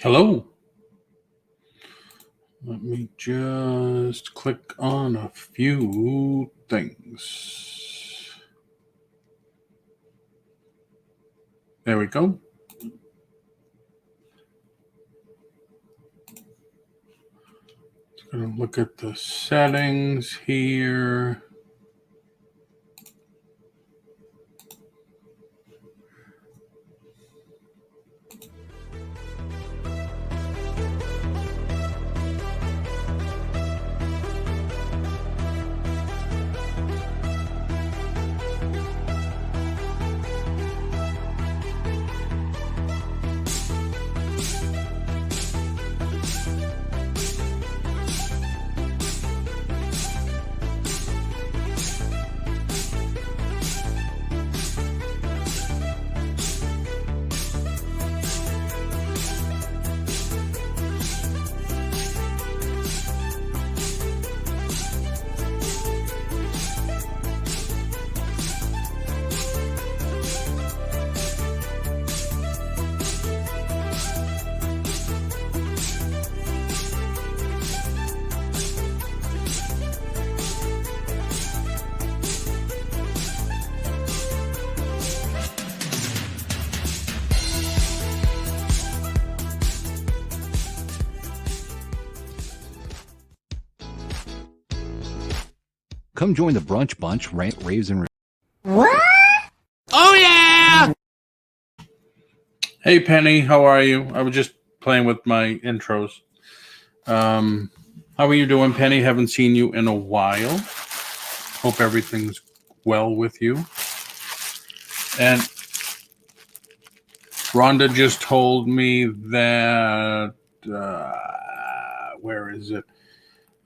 Hello. Let me just click on a few things. There we go. Just going to look at the settings here. Come join the Brunch Bunch, Raves and What? Oh, yeah! Hey, Penny. How are you? I was just playing with my intros. How are you doing, Penny? Haven't seen you in a while. Hope everything's well with you. And Rhonda just told me that, where is it?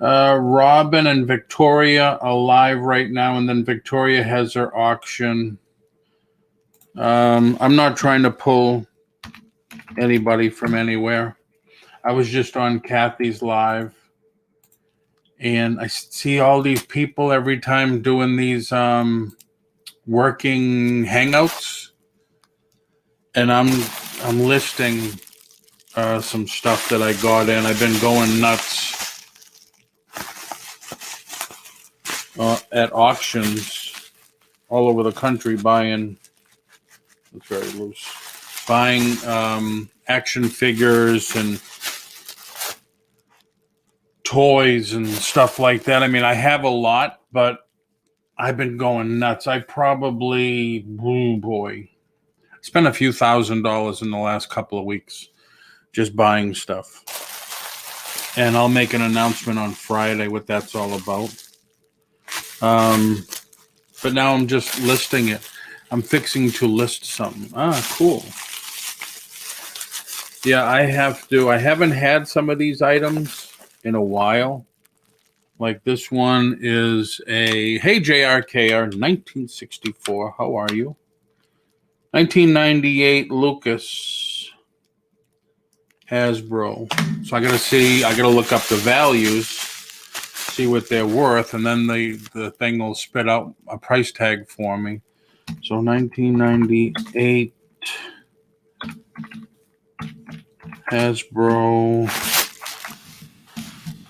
Robin and Victoria are live right now, and then Victoria has her auction. I'm not trying to pull anybody from anywhere. I was just on Kathy's live, and I see all these people every time doing these working hangouts, and I'm listing some stuff that I got in. I've been going nuts at auctions all over the country buying. It's very loose. Buying action figures and toys and stuff like that. I mean, I have a lot, but I've been going nuts. I probably, oh boy, spent a few $1,000s in the last couple of weeks just buying stuff. And I'll make an announcement on Friday what that's all about. But now I'm just listing it. I'm fixing to list something. Cool. Yeah, I haven't had some of these items in a while. Like this one is a, hey JRKR, 1964. How are you? 1998 Lucas Hasbro. So I gotta look up the values, see what they're worth, and then the thing will spit out a price tag for me. So 1998 Hasbro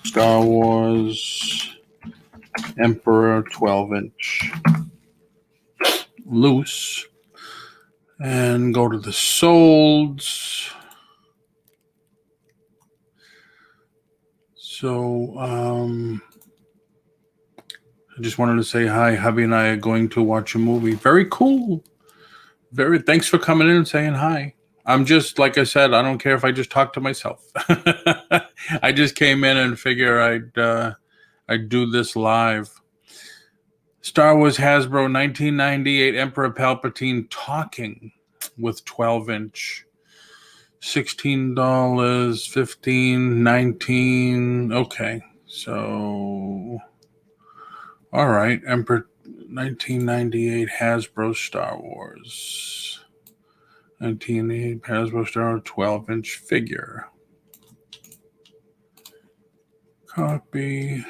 Star Wars Emperor 12-inch loose, and go to the solds. So I just wanted to say hi. Hubby and I are going to watch a movie. Very cool. Thanks for coming in and saying hi. I'm just, like I said, I don't care if I just talk to myself. I just came in and figure I'd do this live. Star Wars Hasbro 1998 Emperor Palpatine talking with 12-inch. $16, $15, $19. Okay. So, all right. Emperor 1998 Hasbro Star Wars. 1988 Hasbro Star Wars 12-inch figure. Copy.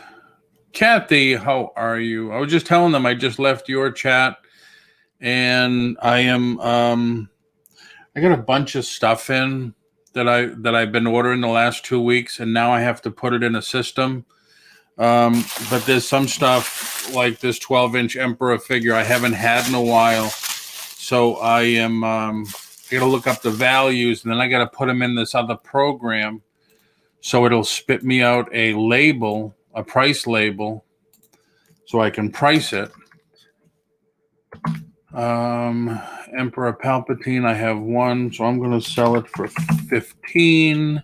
Kathy, how are you? I was just telling them I just left your chat, and I am I got a bunch of stuff in that I've been ordering the last 2 weeks, and now I have to put it in a system. But there's some stuff like this 12-inch Emperor figure I haven't had in a while, so I am I got to look up the values, and then I got to put them in this other program, so it'll spit me out a label, a price label, so I can price it. Emperor Palpatine, I have one, so I'm going to sell it for 15,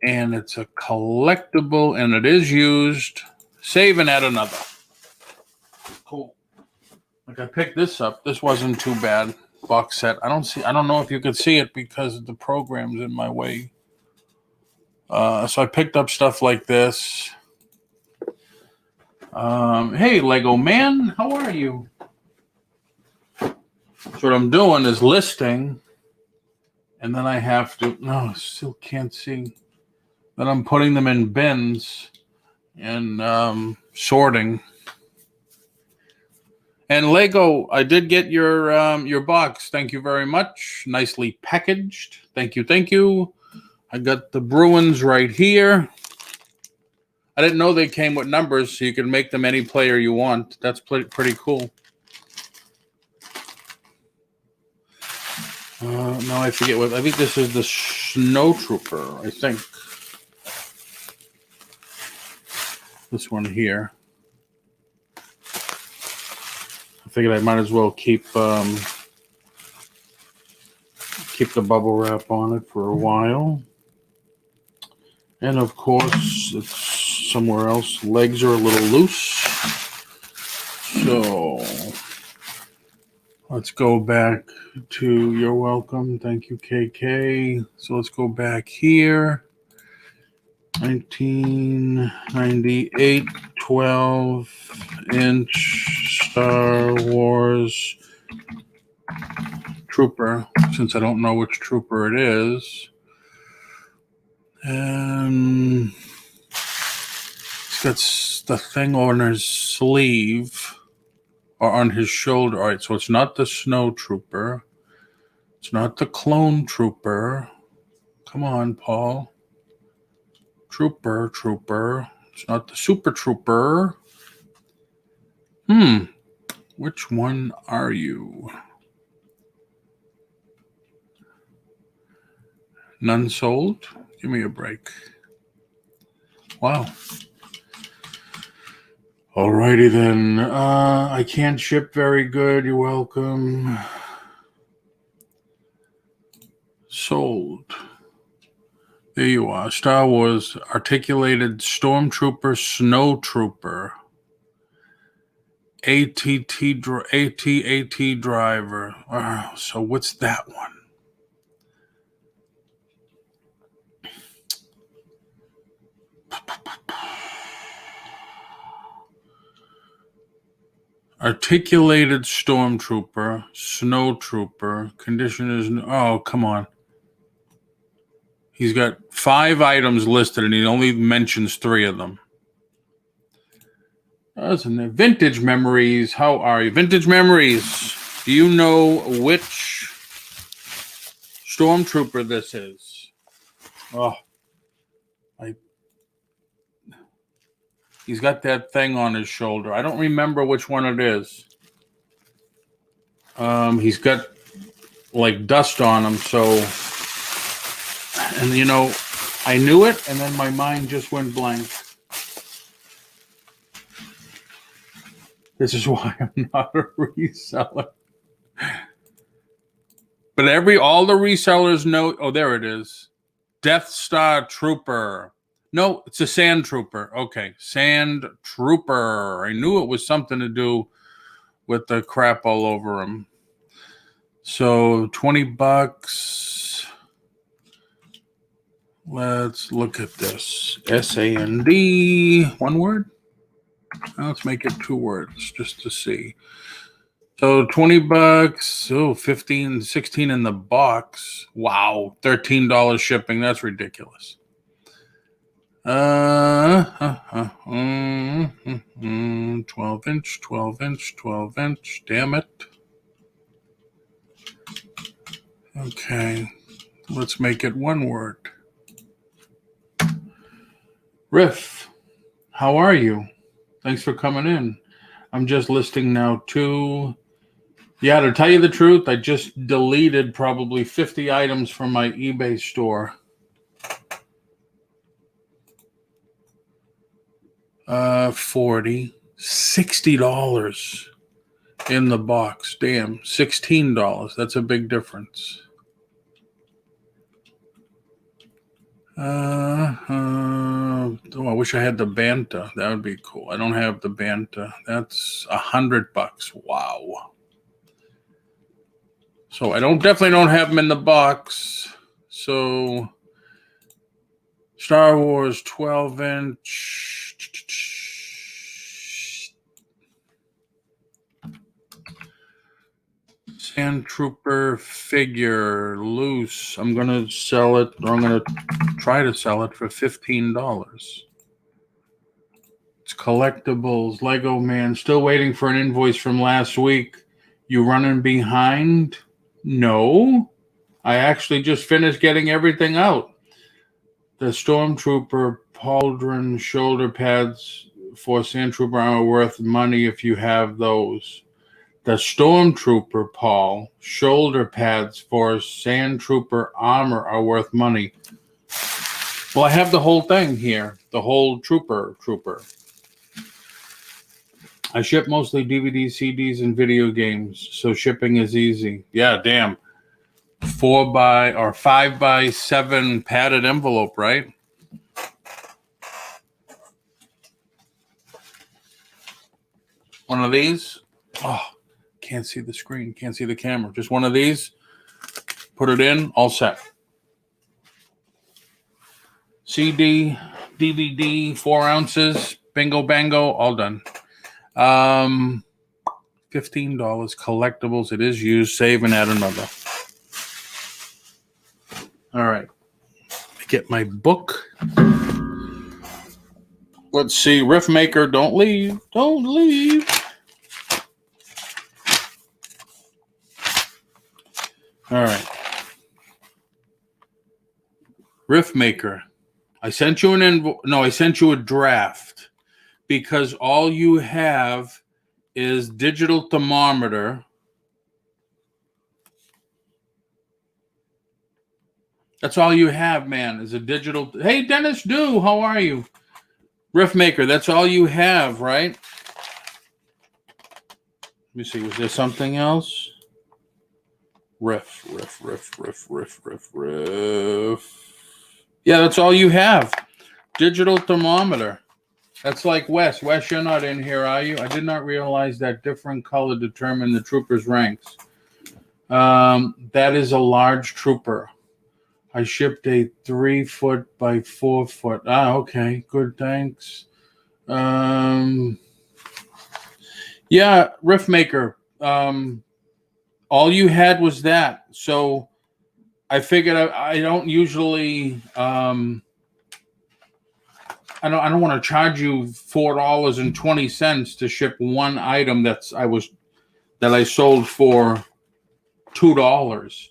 and it's a collectible, and it is used. Save and add another. Cool. Like I picked this up. This wasn't too bad. Box set. I don't know if you could see it because the program's in my way. So I picked up stuff like this. Hey, Lego man, how are you? So what I'm doing is listing, and then I have to, no, I still can't see. Then I'm putting them in bins and sorting. And Lego, I did get your box. Thank you very much. Nicely packaged. Thank you, thank you. I got the Bruins right here. I didn't know they came with numbers, so you can make them any player you want. That's pretty cool. No, I forget what. I think this is the Snow Trooper. I think this one here. I figured I might as well keep the bubble wrap on it for a while. And of course, it's somewhere else. Legs are a little loose, so let's go back to you're welcome. Thank you, KK. So let's go back here. 1998 12-inch Star Wars Trooper, since I don't know which Trooper it is. And it's got the thing on his sleeve. Or on his shoulder. All right, so it's not the Snow Trooper. It's not the Clone Trooper. Come on, Paul. Trooper. It's not the Super Trooper. Which one are you? None sold? Give me a break. Wow. Alrighty then. I can't ship very good. You're welcome. Sold. There you are. Star Wars Articulated Stormtrooper Snow Trooper. AT-AT driver. So what's that one? Articulated Stormtrooper, Snow Trooper, condition is, oh, come on. He's got 5 items listed and he only mentions 3 of them. Isn't it? Vintage Memories, how are you? Vintage Memories, do you know which Stormtrooper this is? Oh, he's got that thing on his shoulder. I don't remember which one it is. He's got like dust on him, so, and you know, I knew it, and then my mind just went blank. This is why I'm not a reseller. But all the resellers know, oh, there it is. Death Star Trooper. No, it's a Sand Trooper. Okay, Sand Trooper. I knew it was something to do with the crap all over him. So $20. Let's look at this. SAND. One word? Let's make it 2 words just to see. So $20. Oh, 15, 16 in the box. Wow, $13 shipping. That's ridiculous. 12-inch, 12-inch, 12-inch. Damn it. Okay. Let's make it one word. Riff, how are you? Thanks for coming in. I'm just listing now two. Yeah, to tell you the truth, I just deleted probably 50 items from my eBay store. 40, $60 in the box. Damn, $16. That's a big difference. Oh, I wish I had the Banta. That would be cool. I don't have the Banta. That's $100. Wow. So I definitely don't have them in the box. So Star Wars 12-inch. Sand Trooper figure loose. I'm going to sell it, or I'm going to try to sell it for $15. It's collectibles. Lego Man. Still waiting for an invoice from last week. You running behind? No. I actually just finished getting everything out. The Stormtrooper pauldron shoulder pads for Sand Trooper are worth money if you have those. The Stormtrooper Paul shoulder pads for Sand Trooper armor are worth money. Well, I have the whole thing here. The whole trooper. I ship mostly DVDs, CDs, and video games, so shipping is easy. Yeah, damn. 5x7 padded envelope, right? One of these. Oh, can't see the screen. Can't see the camera. Just one of these. Put it in. All set. CD, DVD, 4 ounces. Bingo, bango. All done. $15 collectibles. It is used. Save and add another. All right. Get my book. Let's see. Riff Maker, don't leave. Don't leave. All right. Riff Maker. I sent you I sent you a draft because all you have is digital thermometer. That's all you have, man, is a digital. Hey, Dennis Dew, how are you? Riff Maker, that's all you have, right? Let me see, was there something else? Riff. Yeah, that's all you have. Digital thermometer. That's like Wes. Wes, you're not in here, are you? I did not realize that different color determined the trooper's ranks. That is a large trooper. I shipped a 3 foot by 4 foot. Ah, okay. Good, thanks. Yeah, Riff Maker. All you had was that. So I figured I don't usually I don't want to charge you $4.20 to ship one item that I sold for $2.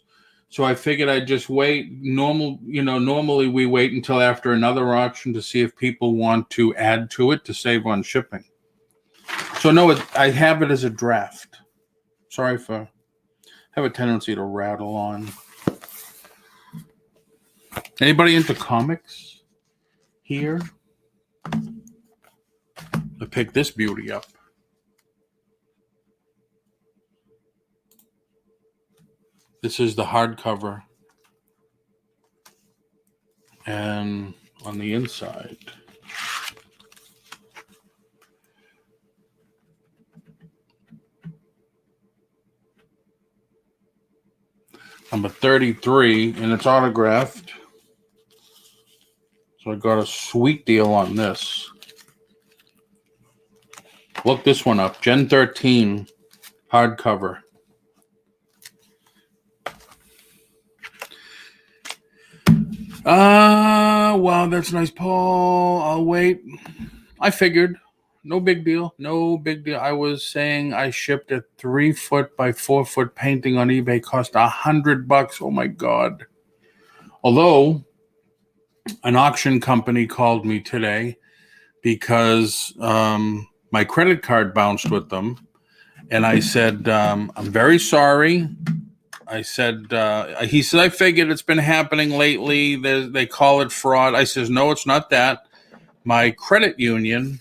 So I figured I'd just wait. Normally we wait until after another auction to see if people want to add to it to save on shipping. So no, I have it as a draft. Sorry I have a tendency to rattle on. Anybody into comics here? I picked this beauty up. This is the hardcover. And on the inside, number 33, and it's autographed. So I got a sweet deal on this. Look this one up. Gen 13 hardcover. Wow, that's nice, Paul. I'll wait. I figured. No big deal. No big deal. I was saying I shipped a 3 foot by 4 foot painting on eBay. Cost $100. Oh my God. Although an auction company called me today because my credit card bounced with them. And I said, I'm very sorry. I said, he said, I figured it's been happening lately. They call it fraud. I says, no, it's not that. My credit union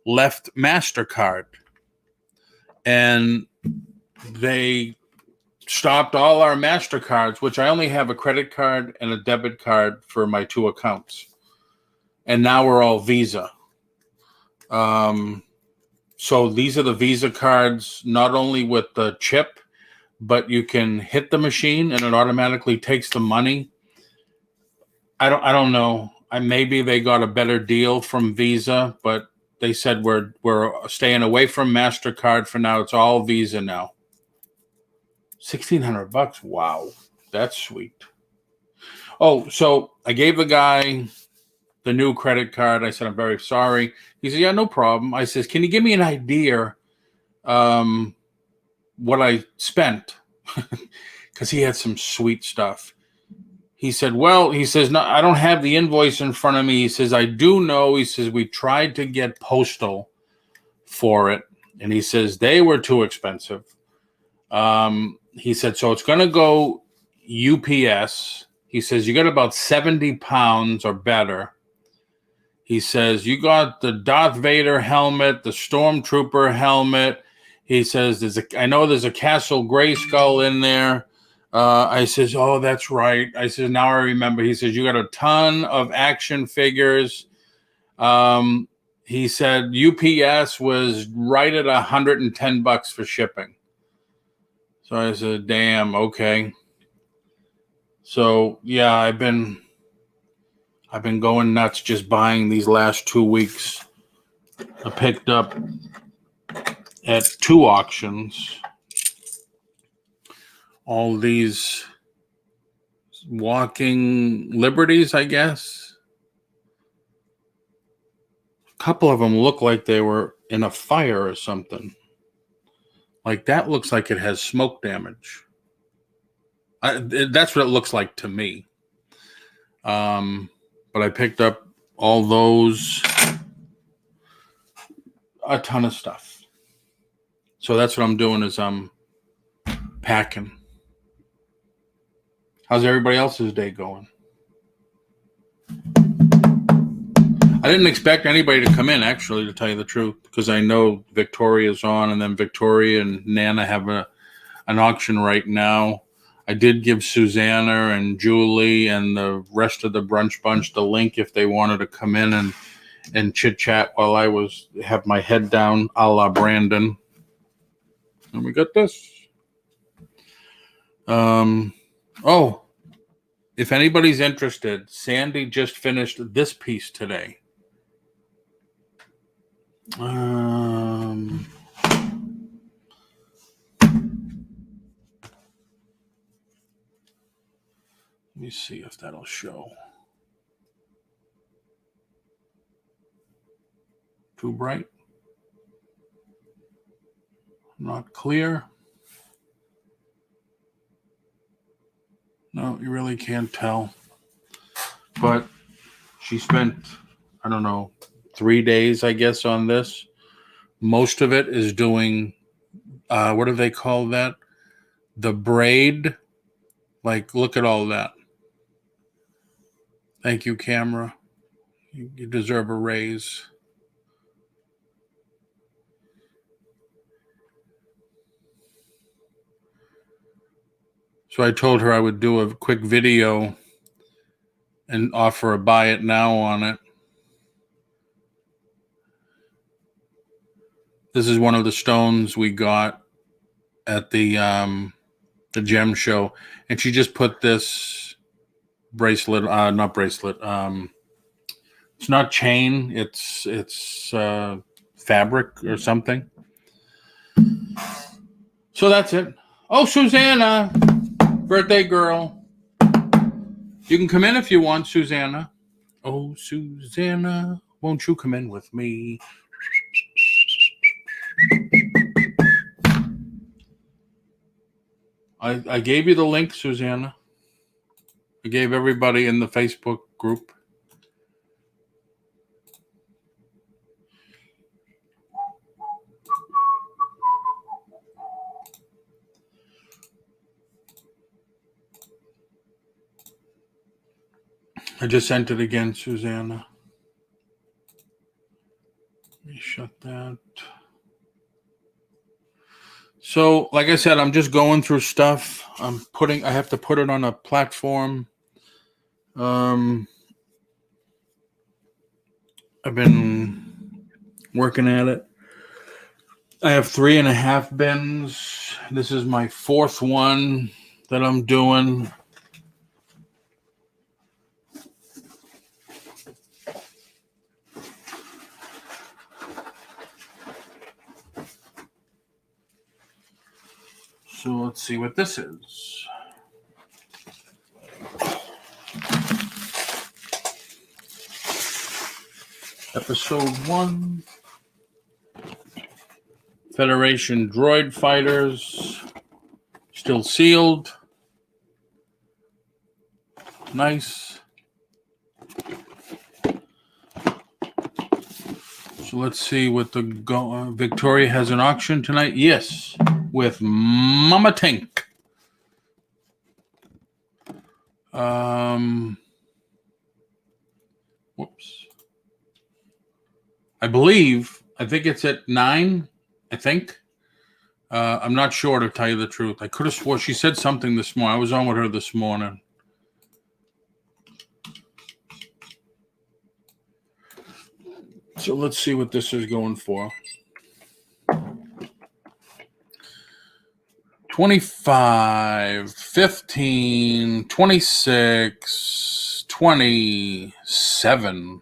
left MasterCard and they stopped all our MasterCards, which I only have a credit card and a debit card for my 2 accounts. And now we're all Visa. So these are the Visa cards, not only with the chip, but you can hit the machine and it automatically takes the money. I don't know. Maybe they got a better deal from Visa, but they said we're staying away from MasterCard for now. It's all Visa now. $1,600. Wow, that's sweet. Oh, so I gave the guy the new credit card. I said, I'm very sorry. He said, yeah, no problem. I says, can you give me an idea what I spent? Because he had some sweet stuff. He said, well, he says, no, I don't have the invoice in front of me. He says, I do know. He says, we tried to get postal for it. And he says, they were too expensive. He said, so it's going to go UPS. He says, you got about 70 pounds or better. He says, you got the Darth Vader helmet, the Stormtrooper helmet. He says, I know there's a Castle Grayskull in there. I says, oh, that's right. I says, now I remember. He says, you got a ton of action figures. He said UPS was right at $110 for shipping. So I said, damn, okay. So yeah, I've been going nuts just buying these last 2 weeks. I picked up at 2 auctions all these walking liberties, I guess. A couple of them look like they were in a fire or something. Like that looks like it has smoke damage. That's what it looks like to me. But I picked up all those, a ton of stuff. So that's what I'm doing is I'm packing. How's everybody else's day going? I didn't expect anybody to come in, actually, to tell you the truth, because I know Victoria's on, and then Victoria and Nana have an auction right now. I did give Susanna and Julie and the rest of the brunch bunch the link if they wanted to come in and chit-chat while I have my head down, a la Brandon. And we got this. Oh, if anybody's interested, Sandy just finished this piece today. Let me see if that'll show. Too bright? Not clear? No, you really can't tell. But she spent, I don't know, 3 days, I guess, on this. Most of it is doing, what do they call that? The braid. Like, look at all that. Thank you, camera. You deserve a raise. So I told her I would do a quick video and offer a buy it now on it. This is one of the stones we got at the gem show, and she just put this bracelet, not bracelet. It's not chain. It's fabric or something. So that's it. Oh, Susanna, birthday girl. You can come in if you want, Susanna. Oh, Susanna, won't you come in with me? I gave you the link, Susanna. I gave everybody in the Facebook group. I just sent it again, Susanna. Let me shut that. So, like I said, I'm just going through stuff. I have to put it on a platform. I've been working at it. I have 3.5 bins. This is my 4th one that I'm doing. So let's see what this is. Episode 1. Federation Droid Fighters. Still sealed. Nice. So let's see what the Victoria has an auction tonight. Yes, with Mama Tank. Whoops. I think it's at 9. I think. I'm not sure, to tell you the truth. I could have sworn she said something this morning. I was on with her this morning. So let's see what this is going for. 25, 15, 26, 27,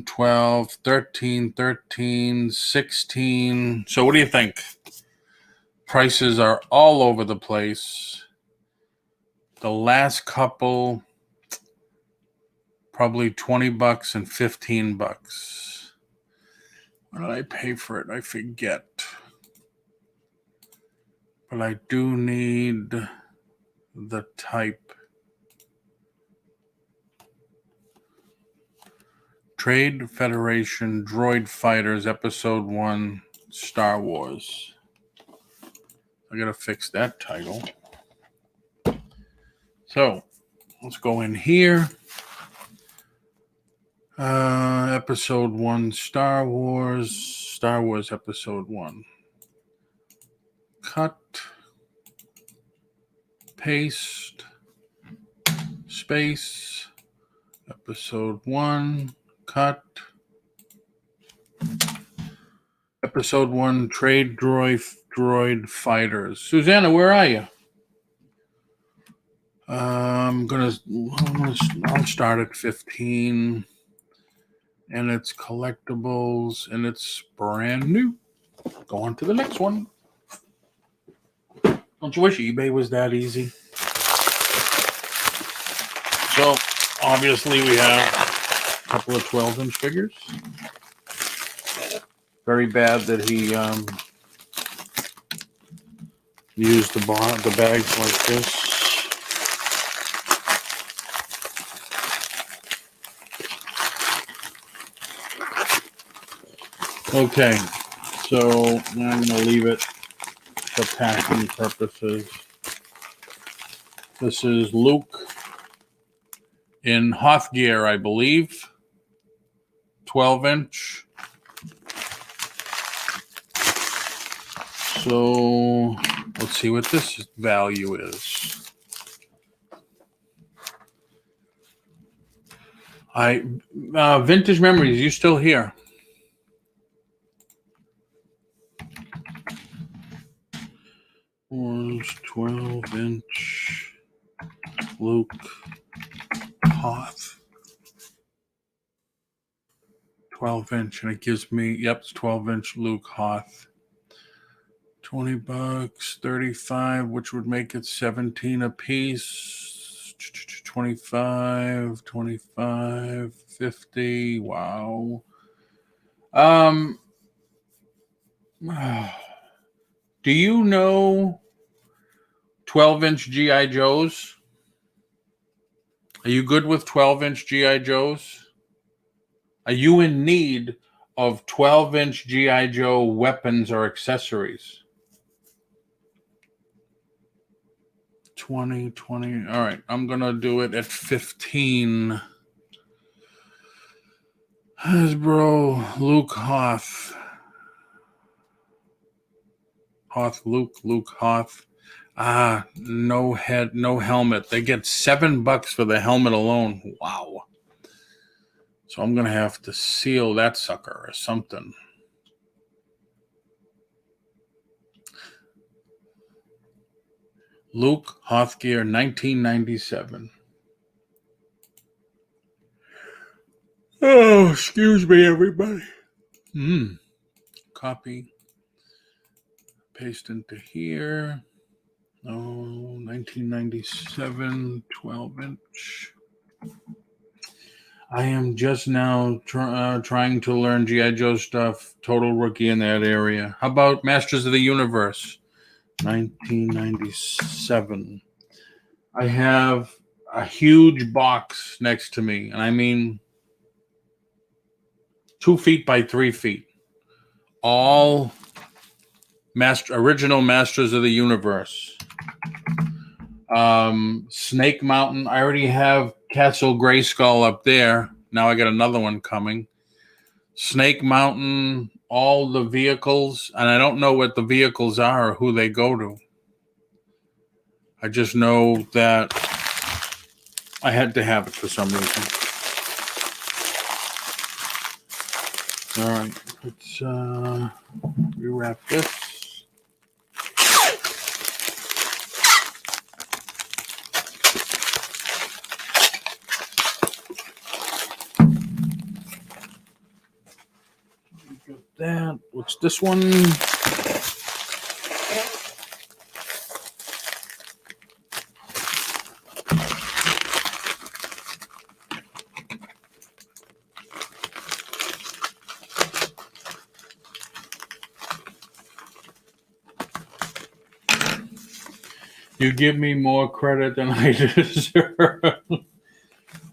12, 13, 16. So what do you think? Prices are all over the place. The last couple, probably $20 and $15. What did I pay for it? I forget. But I do need the type. Trade Federation Droid Fighters Episode 1 Star Wars. I gotta fix that title. So let's go in here. Episode 1 Star Wars Episode 1. Cut, paste, space, Episode 1, cut. Episode 1 Trade Droid Fighters. Susanna, where are you? I'll start at 15. And it's collectibles, and it's brand new. Go on to the next one. Don't you wish eBay was that easy? So, obviously, we have a couple of 12-inch figures. Very bad that he used the bags like this. Okay, so I'm going to leave it for packing purposes. This is Luke in Hoth gear, I believe. 12-inch. So let's see what this value is. Vintage Memories, you still here? Was 12-inch Luke Hoth. 12-inch, and it gives me, it's 12-inch Luke Hoth. $20, 35, which would make it 17 a piece. 25, 50. Wow. Do you know 12-inch G.I. Joes? Are you good with 12-inch G.I. Joes? Are you in need of 12-inch G.I. Joe weapons or accessories? 20. All right, I'm going to do it at 15. Hasbro, Luke Hoth. Luke Hoth. No head, no helmet. They get $7 for the helmet alone. Wow. So I'm going to have to seal that sucker or something. Luke Hothgear, 1997. Oh, excuse me, everybody. Copy. Paste into here. Oh, 1997, 12-inch. I am just now trying to learn G.I. Joe stuff. Total rookie in that area. How about Masters of the Universe? 1997. I have a huge box next to me, and I mean 2 feet by 3 feet. All original Masters of the Universe. Snake Mountain. I already have Castle Grayskull up there. Now I got another one coming. Snake Mountain, all the vehicles, and I don't know what the vehicles are or who they go to. I just know that I had to have it for some reason. All right, let's rewrap this. That. What's this one? You give me more credit than I deserve.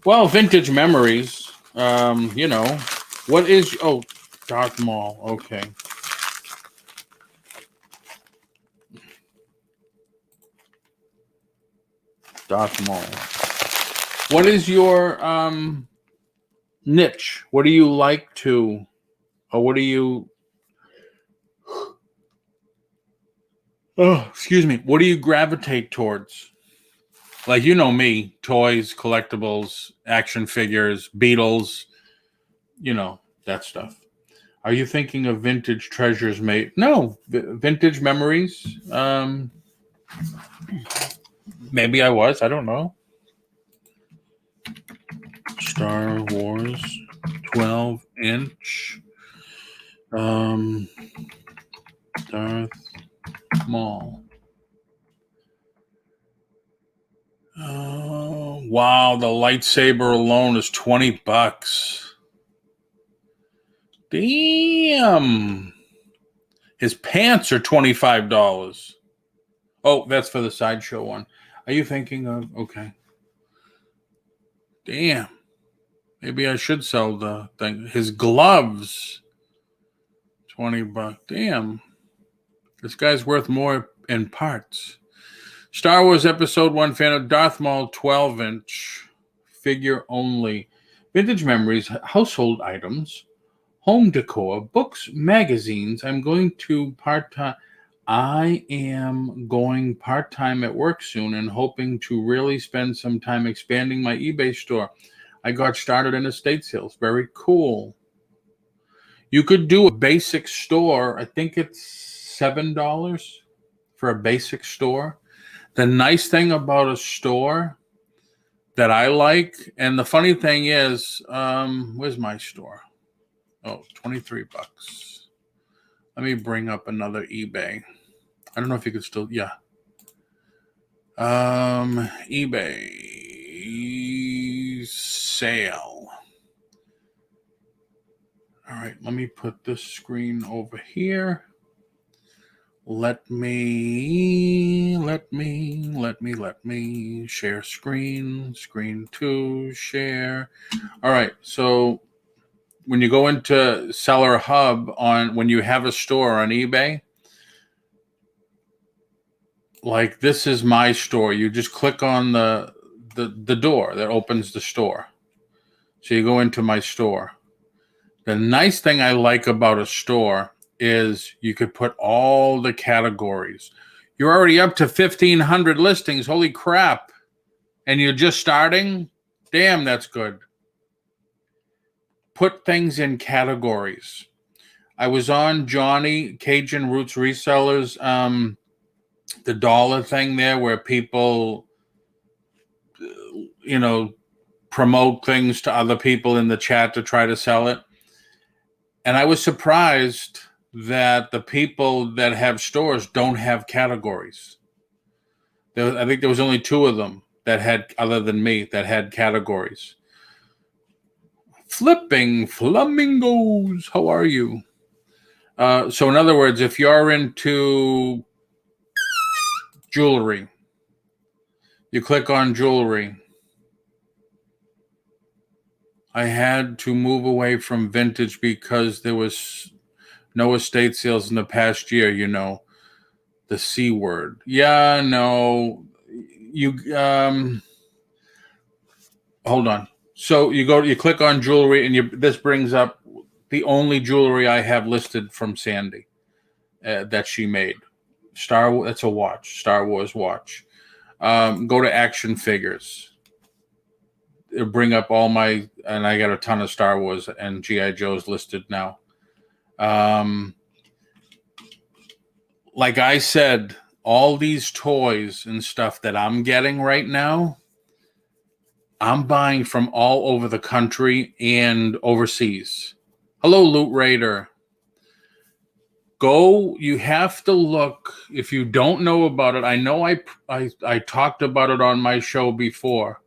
Well, vintage memories. You know, what is Darth Maul? Okay. Darth Maul. What is your niche? What do you like to, or what do you? Oh, excuse me. What do you gravitate towards? Like, you know me, toys, collectibles, action figures, Beatles, you know, that stuff. Are you thinking of vintage treasures, mate? No, vintage memories. Maybe I was. I don't know. Star Wars, 12-inch. Darth Maul. Oh, wow. The lightsaber alone is $20. Damn. His pants are $25. Oh, that's for the sideshow one. Are you thinking of? Okay. Damn. Maybe I should sell the thing. His gloves, $20. Damn. This guy's worth more in parts. Star Wars Episode 1 fan of Darth Maul, 12-inch. Figure only. Vintage memories, household items, home decor, books, magazines. I am going part-time at work soon and hoping to really spend some time expanding my eBay store. I got started in estate sales. Very cool. You could do a basic store. I think it's $7 for a basic store. The nice thing about a store that I like, and the funny thing is, where's my store? Oh, $23. Let me bring up another eBay. I don't know if you could still, yeah. eBay sale. All right, let me put this screen over here. Let me share screen 2, share. All right. So when you go into Seller Hub when you have a store on eBay, like this is my store. You just click on the door that opens the store. So you go into my store. The nice thing I like about a store is you could put all the categories. You're already up to 1,500 listings. Holy crap. And you're just starting? Damn, that's good. Put things in categories. I was on Johnny Cajun Roots Resellers, the dollar thing there where people, promote things to other people in the chat to try to sell it. And I was surprised that the people that have stores don't have categories. I think there was only 2 of them that had, other than me, that had categories. Flipping flamingos. How are you? So in other words, if you're into jewelry, you click on jewelry. I had to move away from vintage because there was no estate sales in the past year, the C word. Yeah, no. You hold on. So you click on jewelry and this brings up the only jewelry I have listed from Sandy that she made. That's a watch, Star Wars watch. Go to action figures. It'll bring up and I got a ton of Star Wars and G.I. Joes listed now. Like I said, all these toys and stuff that I'm getting right now, I'm buying from all over the country and overseas. Hello, Loot Raider. You have to look, if you don't know about it, I know I talked about it on my show before.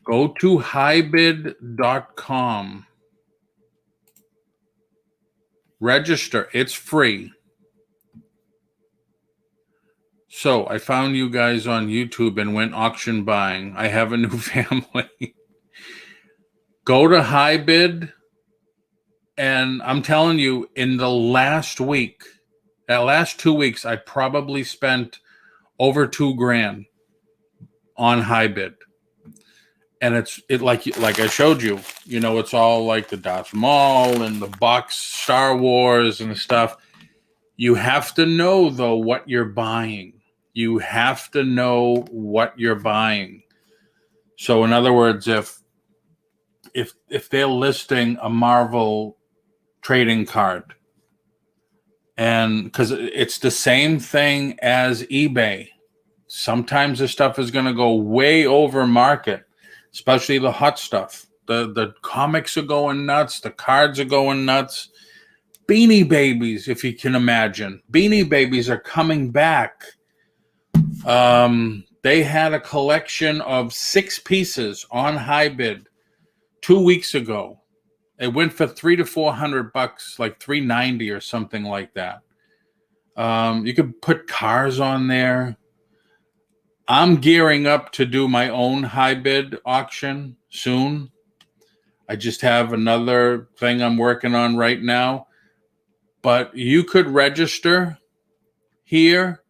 Go to highbid.com. Register. It's free. So I found you guys on YouTube and went auction buying. I have a new family. Go to Highbid, and I'm telling you, in the last 2 weeks, I probably spent over $2,000 on Highbid. And it's like I showed you, it's all like the Darth Maul and the box Star Wars and stuff. You have to know, though, what you're buying. You have to know what you're buying. So in other words, if they're listing a Marvel trading card, and because it's the same thing as eBay, sometimes the stuff is going to go way over market. Especially the hot stuff. The comics are going nuts. The cards are going nuts. Beanie Babies, if you can imagine. Beanie Babies are coming back. They had a collection of 6 pieces on Highbid 2 weeks ago. It went for $300 to $400, like $390 or something like that. You could put cars on there. I'm gearing up to do my own Highbid auction soon. I just have another thing I'm working on right now. But you could register here,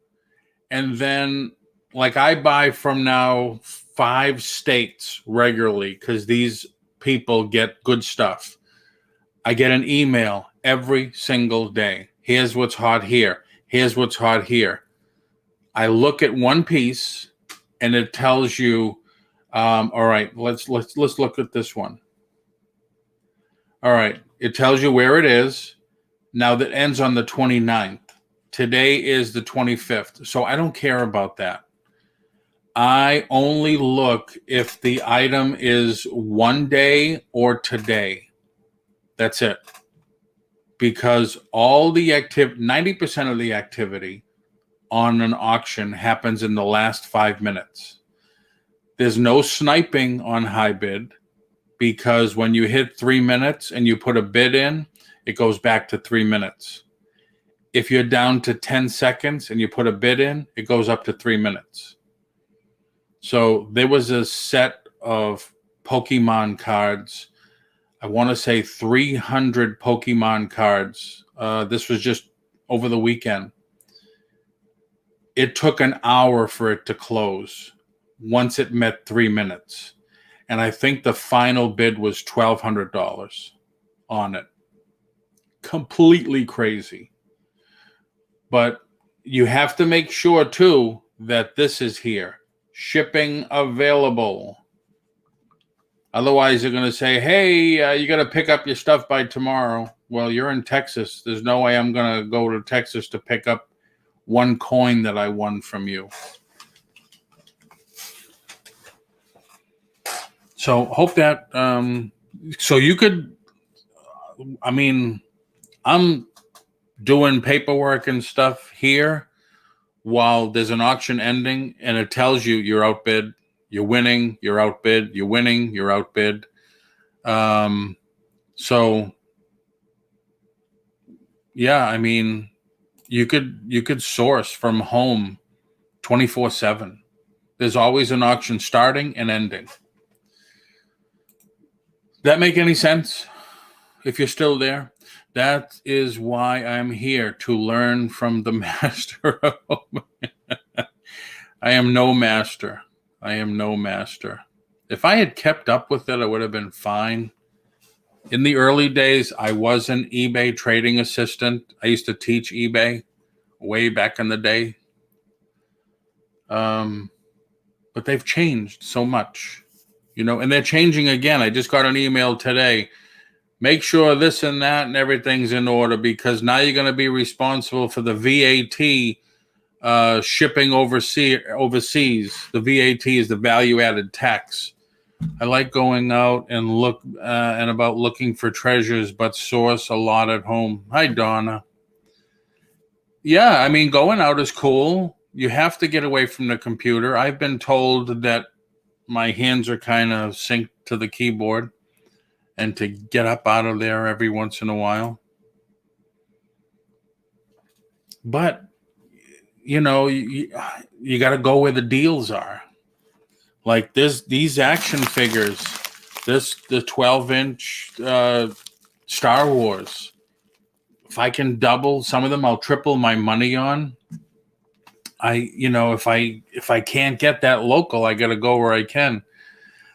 and then, like, I buy from now 5 states regularly because these people get good stuff. I get an email every single day. Here's what's hot here. Here's what's hot here. I look at one piece and it tells you, all right, let's look at this one. All right, it tells you where it is. Now that ends on the 29th. Today is the 25th. So I don't care about that. I only look if the item is one day or today. That's it. Because all the 90% of the activity on an auction happens in the last 5 minutes. There's no sniping on Highbid. because when you hit 3 minutes and you put a bid in, it goes back to 3 minutes. If you're down to 10 seconds and you put a bid in, it goes up to 3 minutes. So there was a set of Pokemon cards. I want to say 300 Pokemon cards. This was just over the weekend. It took an hour for it to close once it met 3 minutes. And I think the final bid was $1,200 on it. Completely crazy. But you have to make sure, too, that this is here. Shipping available. Otherwise, they're going to say, hey, you got to pick up your stuff by tomorrow. Well, you're in Texas. There's no way I'm going to go to Texas to pick up one coin that I won from you. So hope that, so you could, I mean, I'm doing paperwork and stuff here while there's an auction ending, and it tells you you're outbid, you're winning, you're outbid, you're winning, you're outbid. So yeah, I mean, you could source from home 24/7. There's always an auction starting and ending. That make any sense? If you're still there, that is why I'm here, to learn from the master. I am no master. I am no master. If I had kept up with it, I would have been fine. In the early days, I was an eBay trading assistant. I used to teach eBay way back in the day. But they've changed so much, and they're changing again. I just got an email today. Make sure this and that and everything's in order, because now you're going to be responsible for the VAT shipping overseas. The VAT is the value-added tax. I like going out and looking for treasures, but source a lot at home. Hi, Donna. Yeah, I mean, going out is cool. You have to get away from the computer. I've been told that my hands are kind of synced to the keyboard, and to get up out of there every once in a while. But, you got to go where the deals are. Like these action figures, the 12-inch Star Wars. If I can double some of them, I'll triple my money on. If I can't get that local, I got to go where I can.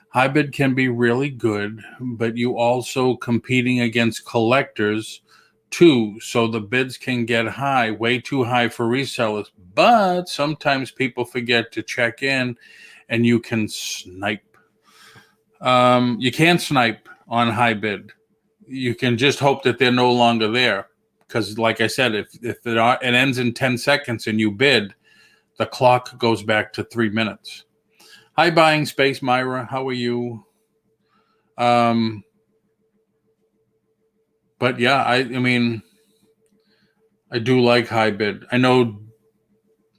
Hybrid can be really good, but you also competing against collectors too, so the bids can get high, way too high for resellers. But sometimes people forget to check in, and you can snipe. You can't snipe on high bid. You can just hope that they're no longer there, because, like I said, if it ends in 10 seconds and you bid, the clock goes back to 3 minutes. Hi, Buying Space, Myra. How are you? But yeah, I mean, I do like high bid. I know,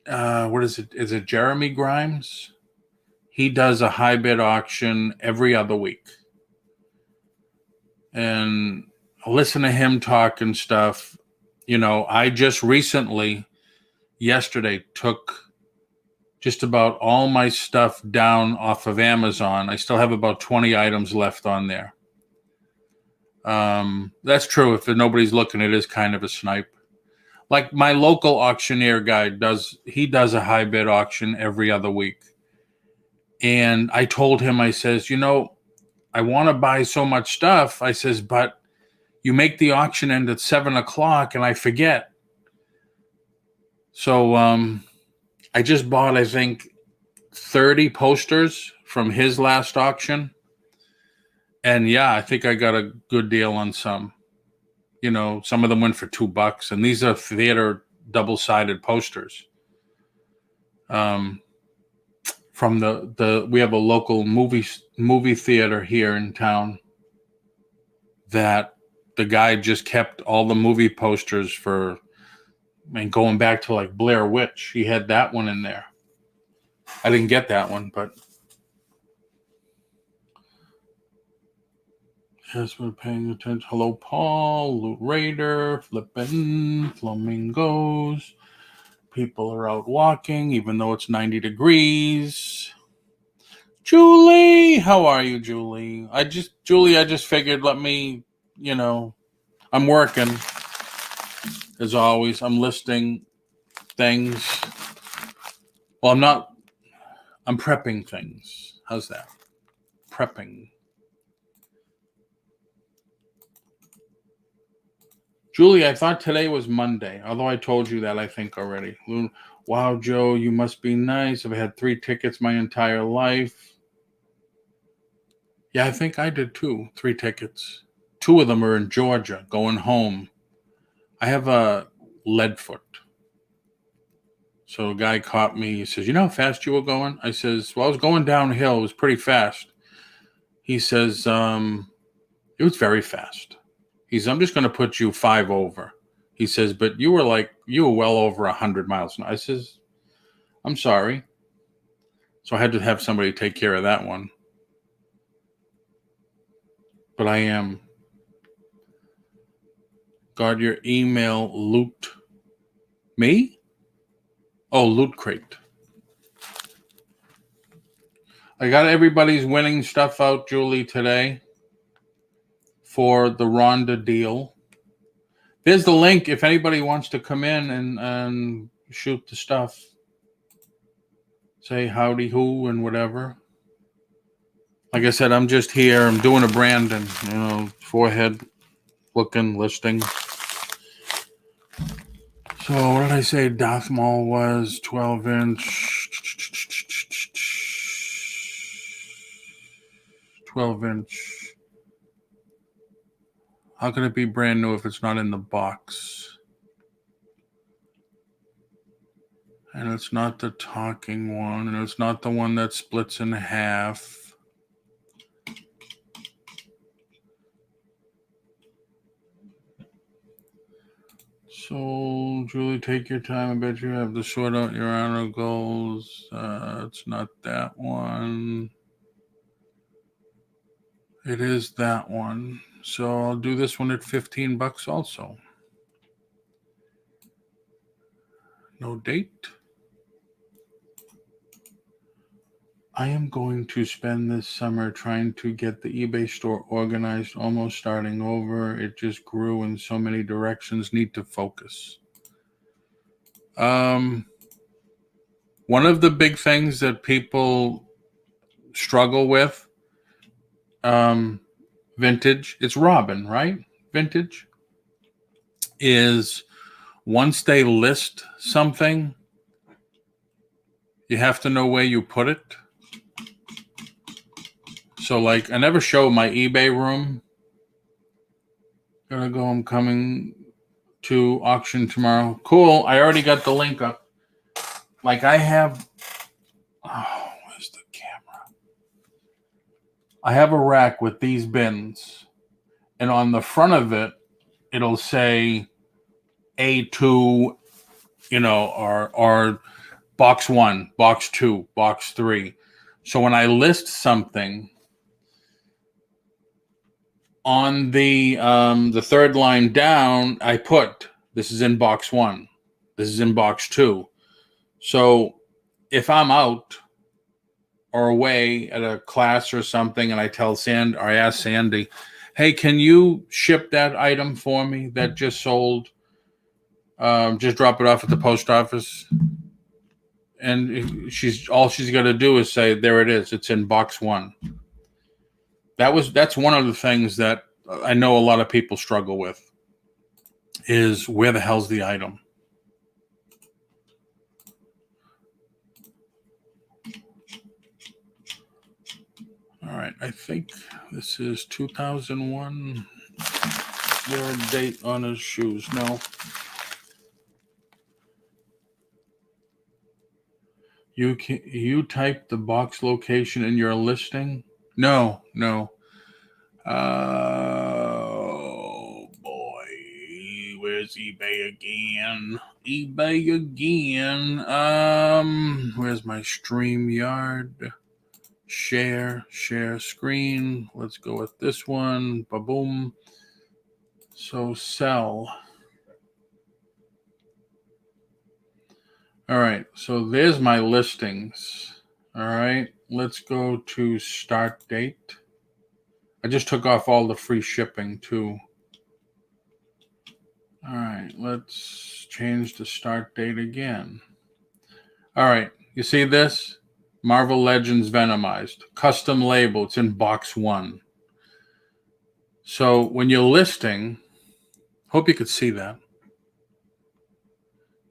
what is it? Is it Jeremy Grimes? He does a high bid auction every other week. And I listen to him talk and stuff. I just recently, yesterday, took just about all my stuff down off of Amazon. I still have about 20 items left on there. That's true. If nobody's looking, it is kind of a snipe. Like my local auctioneer guy does a high bid auction every other week. And I told him, I says, I want to buy so much stuff. I says, but you make the auction end at 7:00 and I forget. So, I just bought, I think, 30 posters from his last auction. And yeah, I think I got a good deal on some. Some of them went for $2, and these are theater double-sided posters. From we have a local movie theater here in town that the guy just kept all the movie posters for. Going back to like Blair Witch, he had that one in there. I didn't get that one, but Yes, we're paying attention. Hello, Paul, Loot Raider, Flippin', Flamingos. People are out walking, even though it's 90 degrees. Julie, how are you, Julie? I just figured, let me, I'm working, as always. I'm listing things. Well, I'm prepping things. How's that? Prepping. Julie, I thought today was Monday, although I told you that, I think, already. Wow, Joe, you must be nice. I've had 3 tickets my entire life. Yeah, I think I did too. 3 tickets. 2 of them are in Georgia, going home. I have a lead foot. So a guy caught me. He says, you know how fast you were going? I says, well, I was going downhill. It was pretty fast. He says, it was very fast. He says, I'm just going to put you 5 over. He says, but you were well over 100 miles an hour. I says, I'm sorry. So I had to have somebody take care of that one. But I am. Got your email, Loot. Me? Oh, Loot Crate. I got everybody's winning stuff out, Julie, today for the Rhonda deal. There's the link if anybody wants to come in and shoot the stuff. Say howdy who and whatever. Like I said, I'm just here. I'm doing a Brandon, forehead looking listing. So what did I say? Darth Maul was 12-inch. 12-inch. How can it be brand new if it's not in the box? And it's not the talking one, and it's not the one that splits in half. So, Julie, take your time. I bet you have to sort out your honor goals. It's not that one. It is that one. So I'll do this one at $15 also. No date. I am going to spend this summer trying to get the eBay store organized, almost starting over. It just grew in so many directions. Need to focus. One of the big things that people struggle with, vintage, it's Robin, right? Vintage is once they list something, you have to know where you put it. So, like, I never show my eBay room. I'm coming to auction tomorrow. Cool. I already got the link up. Like, I have... Oh, where's the camera? I have a rack with these bins. And on the front of it, it'll say A2, or box 1, box 2, box 3. So when I list something... On the third line down, I put, this is in box 1. This is in box 2. So if I'm out or away at a class or something and I ask Sandy, hey, can you ship that item for me that just sold? Just drop it off at the post office. And all she's got to do is say, there it is. It's in box 1. That's one of the things that I know a lot of people struggle with is where the hell's the item? All right, I think this is 2001. Is there a date on his shoes? No. You type the box location in your listing? No. Oh boy, where's eBay again? Where's my StreamYard? Share screen. Let's go with this one. Ba-boom. So sell. All right, so there's my listings. All right, let's go to start date. I just took off all the free shipping too. All right, let's change the start date again. All right, you see this? Marvel Legends Venomized. Custom label. It's in box 1. So when you're listing, hope you could see that.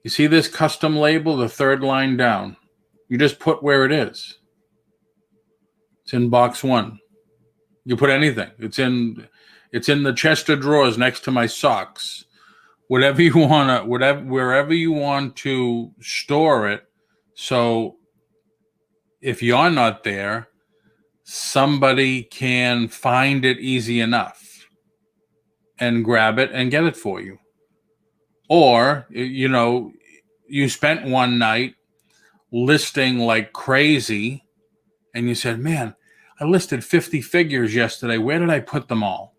You see this custom label, the third line down? You just put where it is. It's in box 1. You put anything. It's in the chest of drawers next to my socks. Whatever you want to, wherever you want to store it. So if you're not there, somebody can find it easy enough and grab it and get it for you. Or, you spent one night listing like crazy and you said, man, I listed 50 figures yesterday. Where did I put them all?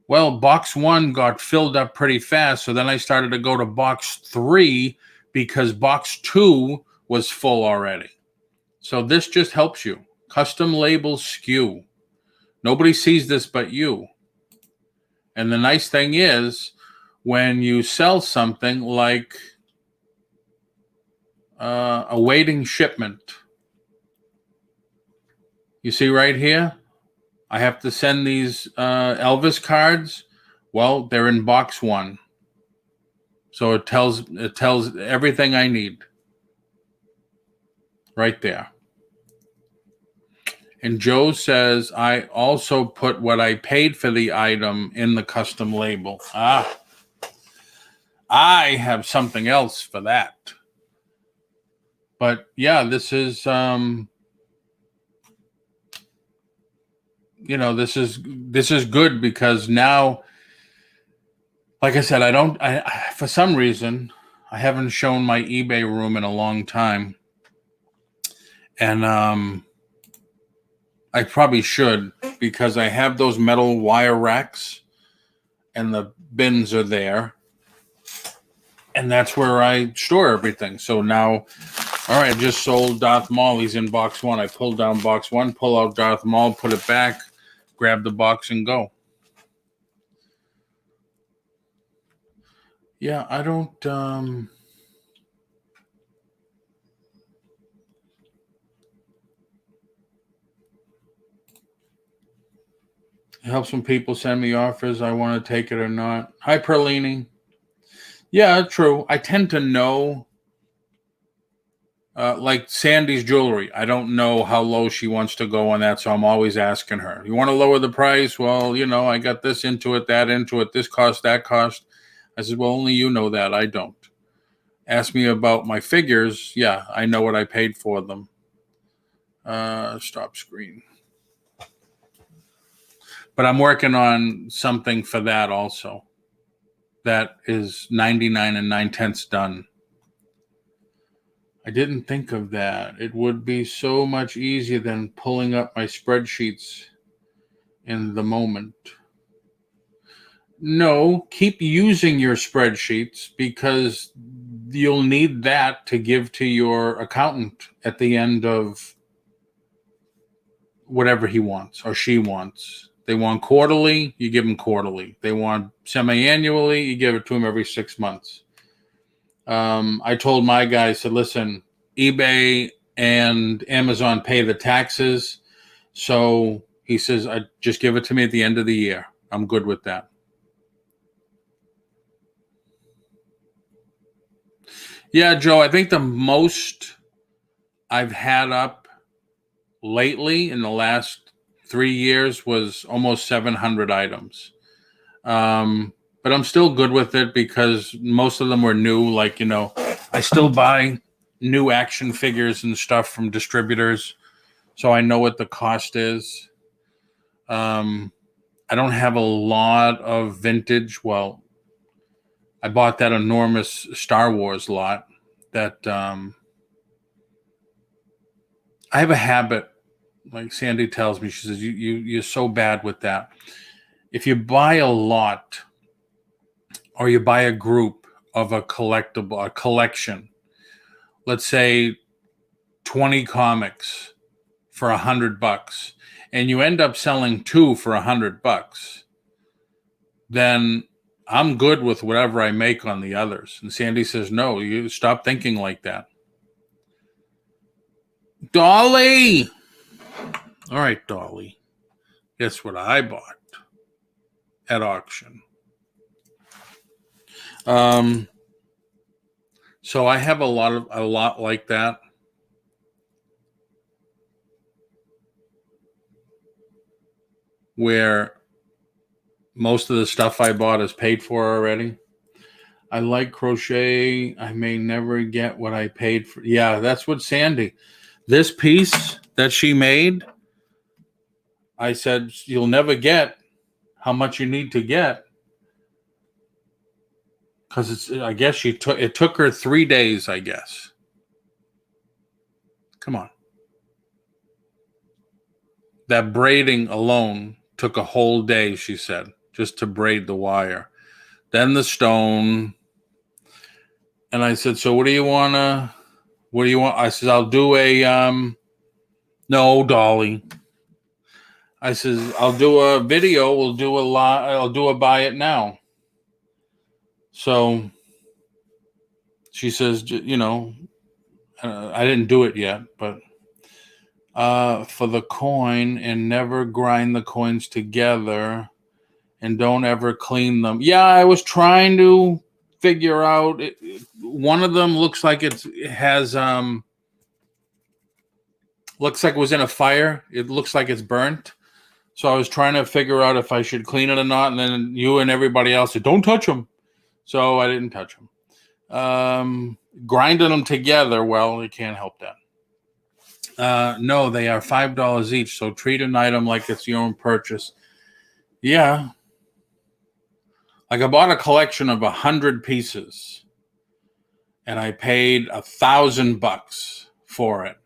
Well, box 1 got filled up pretty fast. So then I started to go to box 3 because box 2 was full already. So this just helps you. Custom label SKU. Nobody sees this but you. And the nice thing is when you sell something like awaiting shipment, you see right here, I have to send these Elvis cards. Well, they're in box 1. So it tells everything I need right there. And Joe says, I also put what I paid for the item in the custom label. I have something else for that. But yeah, this is, this is good because now, like I said, I for some reason, I haven't shown my eBay room in a long time. And I probably should because I have those metal wire racks and the bins are there. And that's where I store everything. So now, all right, I just sold Darth Maul. He's in box 1. I pulled down box 1, pull out Darth Maul, put it back, grab the box and go. Yeah, I don't... It helps when people send me offers. I want to take it or not. Hi, Perlini. Yeah, true. I tend to know, like Sandy's jewelry. I don't know how low she wants to go on that, so I'm always asking her. You want to lower the price? Well, I got this into it, that into it, this cost, that cost. I said, well, only you know that. I don't. Ask me about my figures. Yeah, I know what I paid for them. Stop screen. But I'm working on something for that also. That is 99 9/10 done. I didn't think of that. It would be so much easier than pulling up my spreadsheets in the moment. No, keep using your spreadsheets because you'll need that to give to your accountant at the end of whatever he wants or she wants. They want quarterly, you give them quarterly. They want semi-annually, you give it to them every 6 months. I told my guy, I said, listen, eBay and Amazon pay the taxes. So he says, I just give it to me at the end of the year. I'm good with that. Yeah, Joe, I think the most I've had up lately in the last 3 years was almost 700 items. But I'm still good with it because most of them were new. Like, I still buy new action figures and stuff from distributors. So I know what the cost is. I don't have a lot of vintage. Well, I bought that enormous Star Wars lot that I have a habit like Sandy tells me, she says, you're so bad with that. If you buy a lot or you buy a group of a collectible, a collection, let's say 20 comics for $100, and you end up selling 2 for $100, then I'm good with whatever I make on the others. And Sandy says, no, you stop thinking like that. Dolly! All right, Dolly. Guess what I bought at auction? So I have a lot like that. Where most of the stuff I bought is paid for already. I like crochet. I may never get what I paid for. Yeah, that's what Sandy. This piece that she made, I said, you'll never get how much you need to get. Because I guess it took her 3 days, I guess. Come on. That braiding alone took a whole day, she said, just to braid the wire. Then the stone. And I said, so what do you want? I said, I'll do a, no, Dolly. I says, I'll do a video. We'll do a lot. I'll do a buy it now. So she says, I didn't do it yet, but for the coin, and never grind the coins together and don't ever clean them. Yeah, I was trying to figure out. One of them looks like it has, looks like it was in a fire. It looks like it's burnt. So I was trying to figure out if I should clean it or not. And then you and everybody else said, don't touch them. So I didn't touch them. Grinding them together, well, you can't help that. No, they are $5 each. So treat an item like it's your own purchase. Yeah. Like I bought a collection of 100 pieces and I paid $1,000 for it.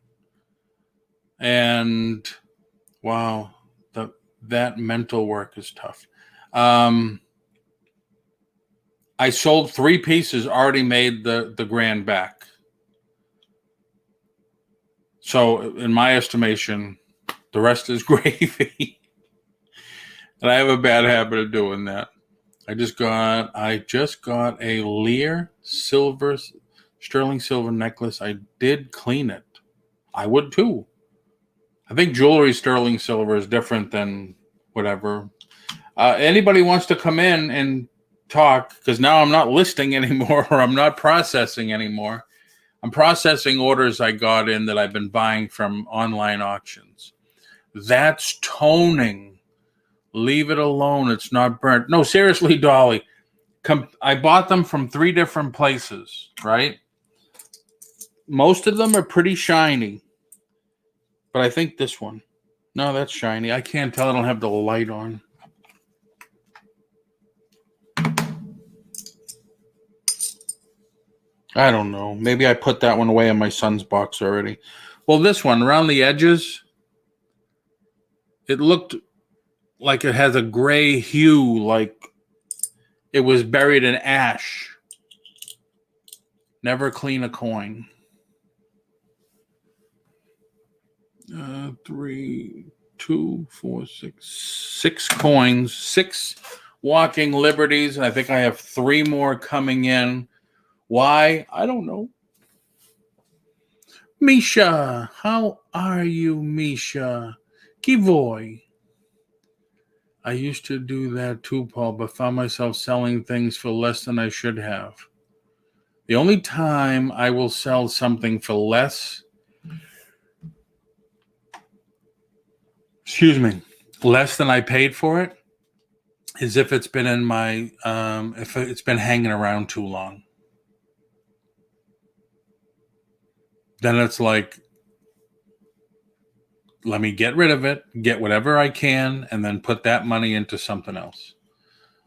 And wow, that mental work is tough. I sold 3 pieces, already made the grand back. So in my estimation, the rest is gravy. And I have a bad habit of doing that. I just got a Lear sterling silver necklace. I did clean it. I would too. I think jewelry sterling silver is different than whatever. Anybody wants to come in and talk, because now I'm not listing anymore, or I'm not processing anymore. I'm processing orders I got in that I've been buying from online auctions. That's toning. Leave it alone. It's not burnt. No, seriously, Dolly. I bought them from 3 different places, right? Most of them are pretty shiny. But I think this one. No, that's shiny. I can't tell. I don't have the light on. I don't know. Maybe I put that one away in my son's box already. Well, this one, around the edges, it looked like it has a gray hue, like it was buried in ash. Never clean a coin. 3, 2, 4, 6 coins, 6 walking liberties, and I think I have 3 more coming in. Why? I don't know. Misha, how are you, Misha? Kivoy. I used to do that too, Paul, but found myself selling things for less than I should have. The only time I will sell something for less than I paid for it, is if it's been in my, if it's been hanging around too long. Then it's like, let me get rid of it, get whatever I can, and then put that money into something else.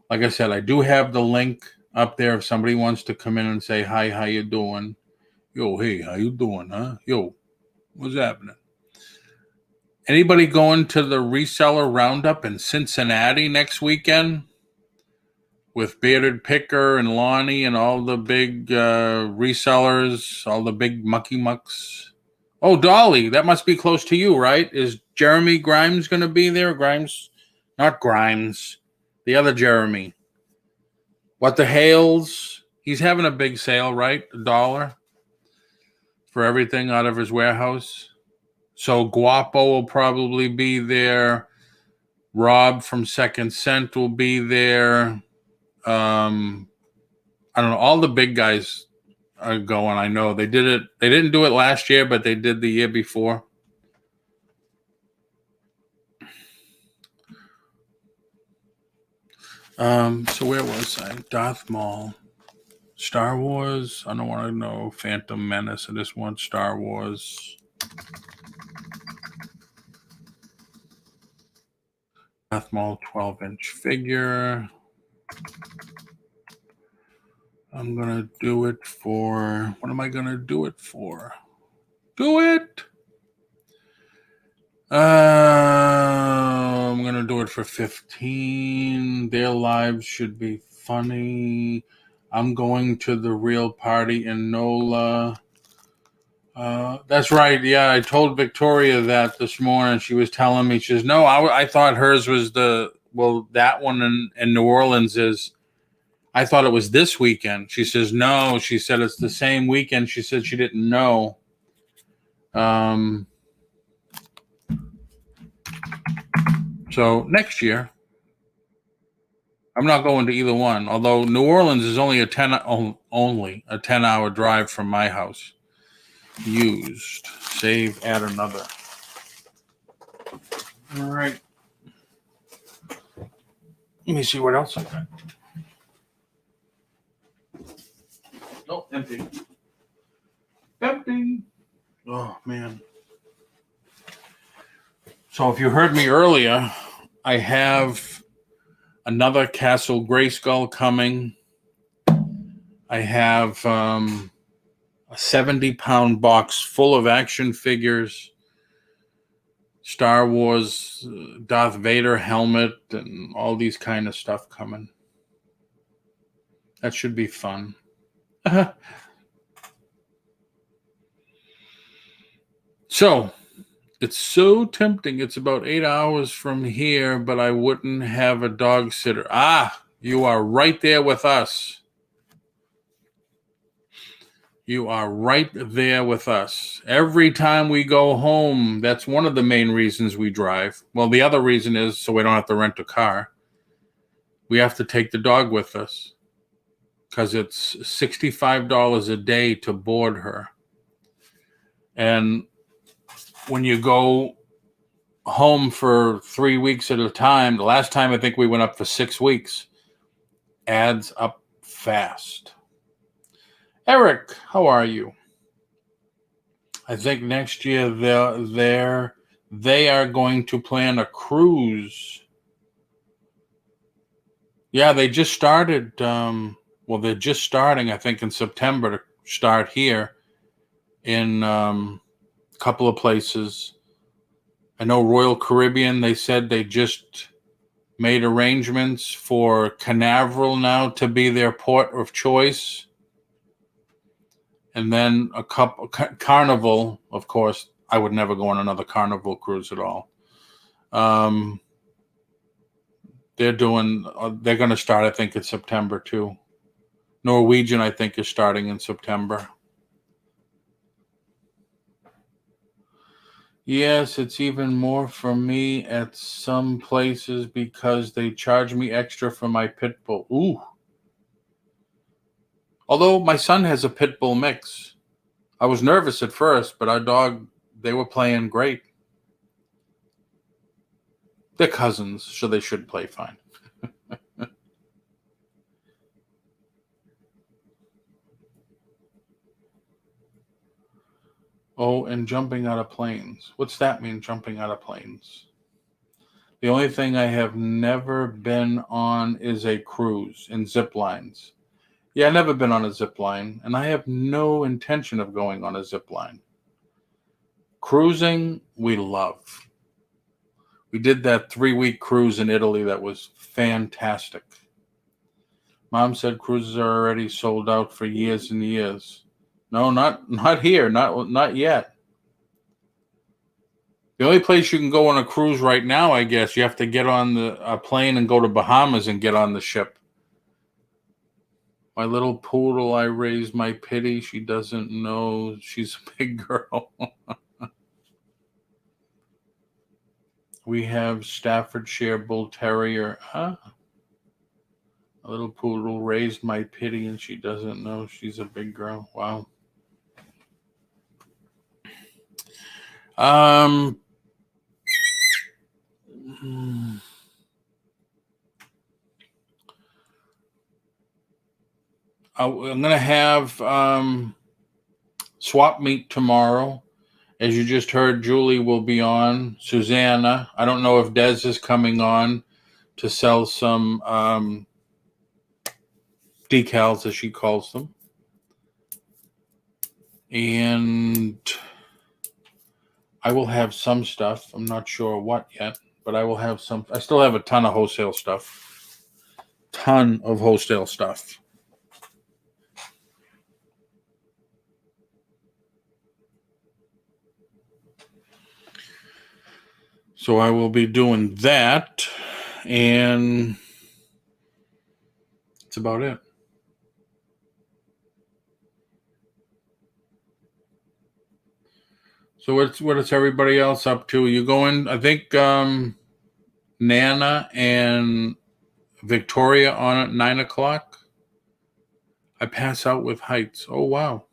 Like I said, I do have the link up there if somebody wants to come in and say, hi, how you doing? Yo, hey, how you doing, huh? Yo, what's happening? Anybody going to the reseller roundup in Cincinnati next weekend with Bearded Picker and Lonnie and all the big resellers, all the big mucky mucks? Oh, Dolly, that must be close to you, right? Is Jeremy Grimes going to be there? Grimes? Not Grimes. The other Jeremy. What the Hales? He's having a big sale, right? $1 for everything out of his warehouse. So Guapo will probably be there. Rob from Second Cent will be there. I don't know. All the big guys are going. I know they did it. They didn't do it last year, but they did the year before. So where was I? Darth Maul. Star Wars. I don't want to know Phantom Menace. I just want Star Wars. Darth Maul 12-inch figure. I'm going to do it for... What am I going to do it for? Do it! I'm going to do it for 15. Their lives should be funny. I'm going to the real party in NOLA. That's right. Yeah, I told Victoria that this morning. She was telling me, she says, no, I thought hers was that one in New Orleans is, I thought it was this weekend. She says, no, she said it's the same weekend. She said she didn't know. So next year, I'm not going to either one. Although New Orleans is only a 10-hour drive from my house. Used. Save. Add another. All right. Let me see what else I got. Oh, empty. Empty. Oh, man. So if you heard me earlier, I have another Castle Grayskull coming. I have a 70-pound box full of action figures, Star Wars, Darth Vader helmet, and all these kind of stuff coming. That should be fun. So, it's so tempting. It's about 8 hours from here, but I wouldn't have a dog sitter. Ah, you are right there with us. You are right there with us. Every time we go home, that's one of the main reasons we drive. Well, the other reason is so we don't have to rent a car. We have to take the dog with us because it's $65 a day to board her. And when you go home for 3 weeks at a time, the last time I think we went up for 6 weeks, adds up fast. Eric, how are you? I think next year they are going to plan a cruise. Yeah, they just started. They're just starting, I think, in September to start here in couple of places. I know Royal Caribbean, they said they just made arrangements for Canaveral now to be their port of choice. And then a couple Carnival, of course, I would never go on another Carnival cruise at all. They're going to start, I think, in September too. Norwegian, I think, is starting in September. Yes, it's even more for me at some places because they charge me extra for my pit bull. Ooh. Although my son has a pit bull mix. I was nervous at first, but our dog, they were playing great. They're cousins, so they should play fine. Oh, and jumping out of planes. What's that mean, jumping out of planes? The only thing I have never been on is a cruise in zip lines. Yeah, I've never been on a zip line, and I have no intention of going on a zip line. Cruising, we love. We did that 3-week cruise in Italy. That was fantastic. Mom said cruises are already sold out for years and years. No, not here. Not yet. The only place you can go on a cruise right now, I guess, you have to get on a plane and go to Bahamas and get on the ship. My little poodle, I raise my pity. She doesn't know she's a big girl. We have Staffordshire Bull Terrier. Huh? A little poodle raised my pity and she doesn't know she's a big girl. Wow. I'm going to have swap meet tomorrow. As you just heard, Julie will be on. Susanna. I don't know if Des is coming on to sell some decals, as she calls them. And I will have some stuff. I'm not sure what yet, but I will have some. I still have a ton of wholesale stuff. Ton of wholesale stuff. So I will be doing that, and that's about it. So what is everybody else up to? You going? I think Nana and Victoria on at 9:00. I pass out with heights. Oh wow.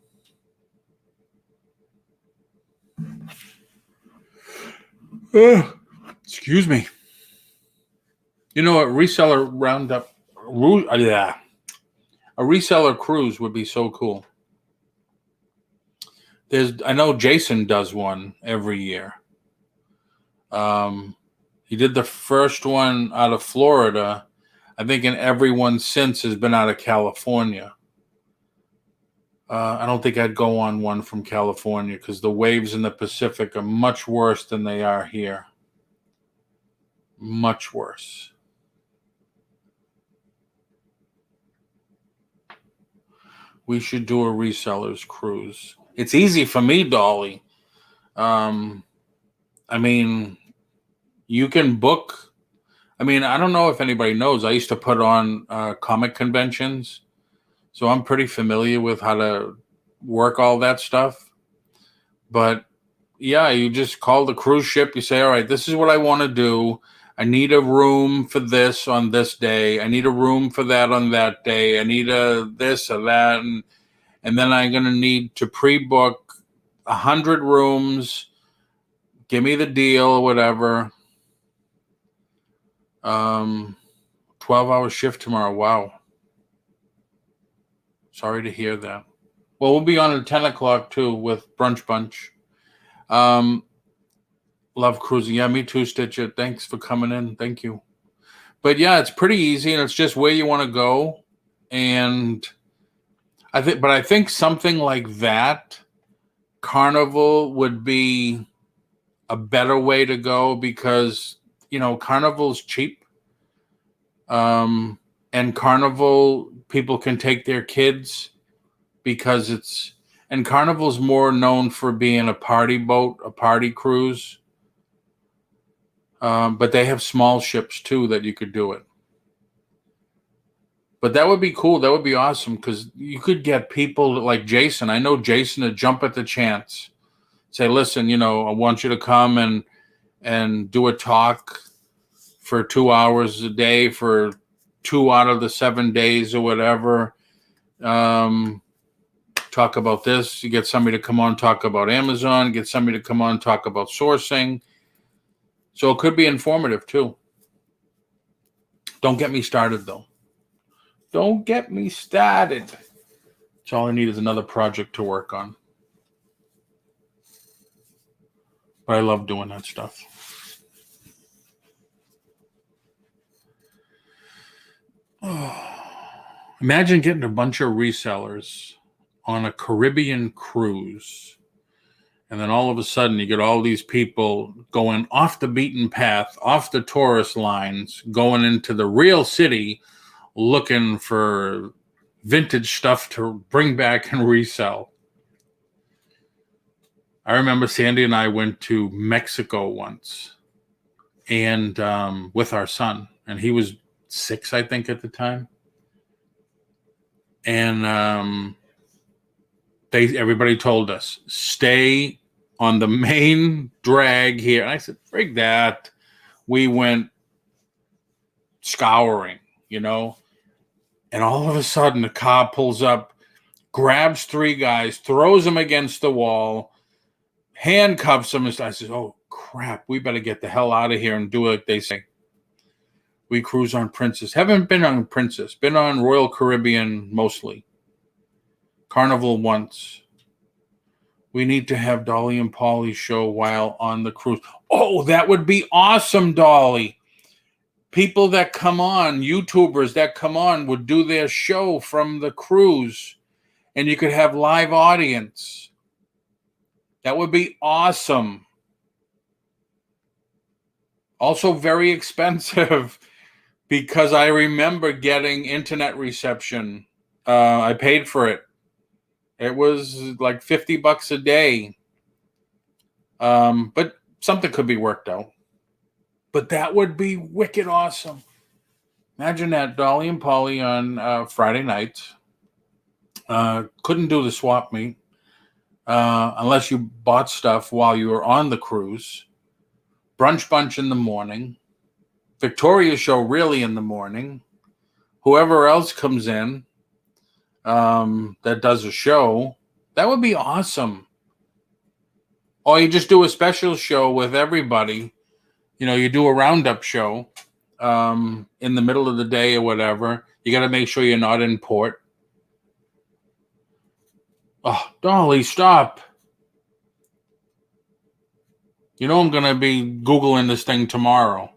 Excuse me. You know, a reseller roundup, a reseller cruise would be so cool. I know Jason does one every year. He did the first one out of Florida. I think, and every one since has been out of California. I don't think I'd go on one from California because the waves in the Pacific are much worse than they are here. Much worse. We should do a resellers cruise. It's easy for me, Dolly. I mean, you can book. I mean, I don't know if anybody knows. I used to put on comic conventions. So I'm pretty familiar with how to work all that stuff. But yeah, you just call the cruise ship. You say, all right, this is what I want to do. I need a room for this on this day. I need a room for that on that day. I need a this or that. And then I'm going to need to pre-book 100 rooms. Give me the deal or whatever. 12-hour shift tomorrow. Wow. Sorry to hear that. Well, we'll be on at 10:00 too with Brunch Bunch. Love cruising. Yeah, me too, Stitcher. Thanks for coming in. Thank you. But yeah, it's pretty easy, and it's just where you want to go. And I think something like that, Carnival would be a better way to go because, you know, Carnival's cheap. And Carnival, people can take their kids because and Carnival's more known for being a party boat, a party cruise. But they have small ships too that you could do it. But that would be cool. That would be awesome because you could get people like Jason. I know Jason would jump at the chance. Say, listen, you know, I want you to come and do a talk for 2 hours a day for 2 out of the 7 days or whatever. Talk about this. You get somebody to come on, talk about Amazon. Get somebody to come on, talk about sourcing. So it could be informative too. Don't get me started though. Don't get me started. That's all I need is another project to work on. But I love doing that stuff. Imagine getting a bunch of resellers on a Caribbean cruise And then all of a sudden, you get all these people going off the beaten path, off the tourist lines, going into the real city, looking for vintage stuff to bring back and resell. I remember Sandy and I went to Mexico once, and with our son, and he was 6, I think, at the time. And everybody told us, stay on the main drag here. And I said, frig that. We went scouring, and all of a sudden the car pulls up, grabs 3 guys, throws them against the wall, handcuffs them. And I said, oh, crap, we better get the hell out of here and do it. They say, we cruise on Princess. Haven't been on Princess. Been on Royal Caribbean mostly. Carnival once. We need to have Dolly and Polly show while on the cruise. Oh, that would be awesome, Dolly. People that come on, YouTubers that come on, would do their show from the cruise, and you could have live audience. That would be awesome. Also very expensive, because I remember getting internet reception. I paid for it. It was like $50 a day. But something could be worked out. But that would be wicked awesome. Imagine that, Dolly and Polly on Friday nights. Couldn't do the swap meet unless you bought stuff while you were on the cruise. Brunch bunch in the morning. Victoria show really in the morning. Whoever else comes in that does a show, that would be awesome. Or you just do a special show with everybody. You do a roundup show in the middle of the day or whatever. You got to make sure you're not in port. Oh, Dolly, stop. I'm going to be Googling this thing tomorrow.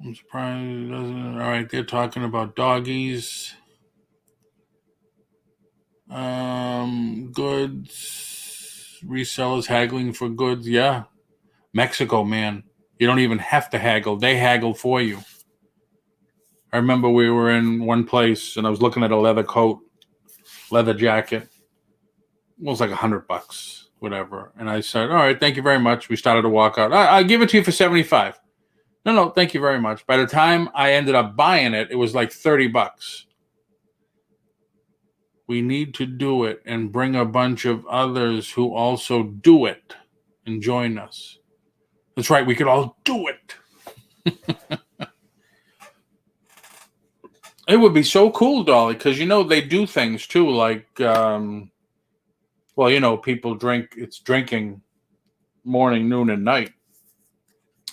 I'm surprised it doesn't. All right, they're talking about doggies. Goods. Resellers haggling for goods. Yeah. Mexico, man. You don't even have to haggle. They haggle for you. I remember we were in one place and I was looking at a leather coat, leather jacket. It was like $100, whatever. And I said, all right, thank you very much. We started to walk out. I'll give it to you for $75. No, thank you very much. By the time I ended up buying it, it was like $30. We need to do it and bring a bunch of others who also do it and join us. That's right, we could all do it. It would be so cool, Dolly, because they do things too, like people drink. It's drinking morning, noon, and night.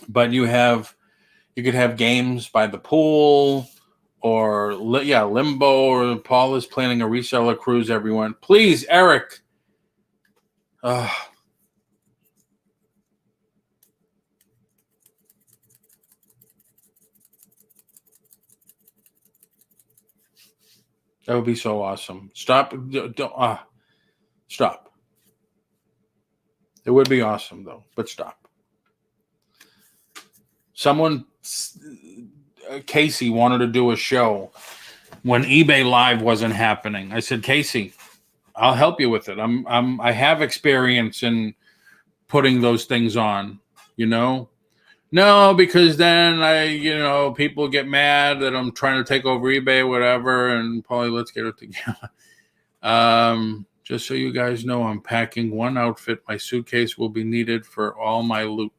But you could have games by the pool, or limbo, or Paul is planning a reseller cruise. Everyone, please, Eric. That would be so awesome. Stop. Stop. It would be awesome, though, but stop. Someone, Casey, wanted to do a show when eBay Live wasn't happening. I said, Casey, I'll help you with it. I have experience in putting those things on, No, because then people get mad that I'm trying to take over eBay or whatever, and probably let's get it together. Just so you guys know, I'm packing one outfit. My suitcase will be needed for all my loot.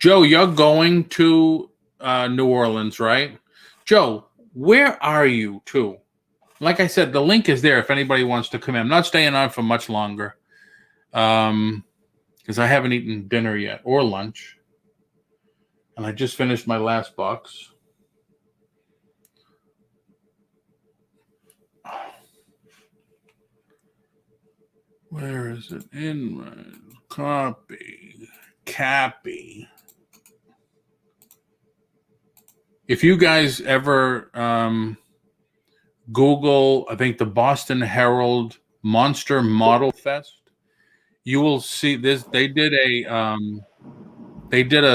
Joe, you're going to New Orleans, right? Joe, where are you too? Like I said, the link is there if anybody wants to come in. I'm not staying on for much longer because I haven't eaten dinner yet or lunch. And I just finished my last box. Where is it? In my copy. Cappy. If you guys ever Google, I think the Boston Herald Monster Model Fest, you will see this. They did a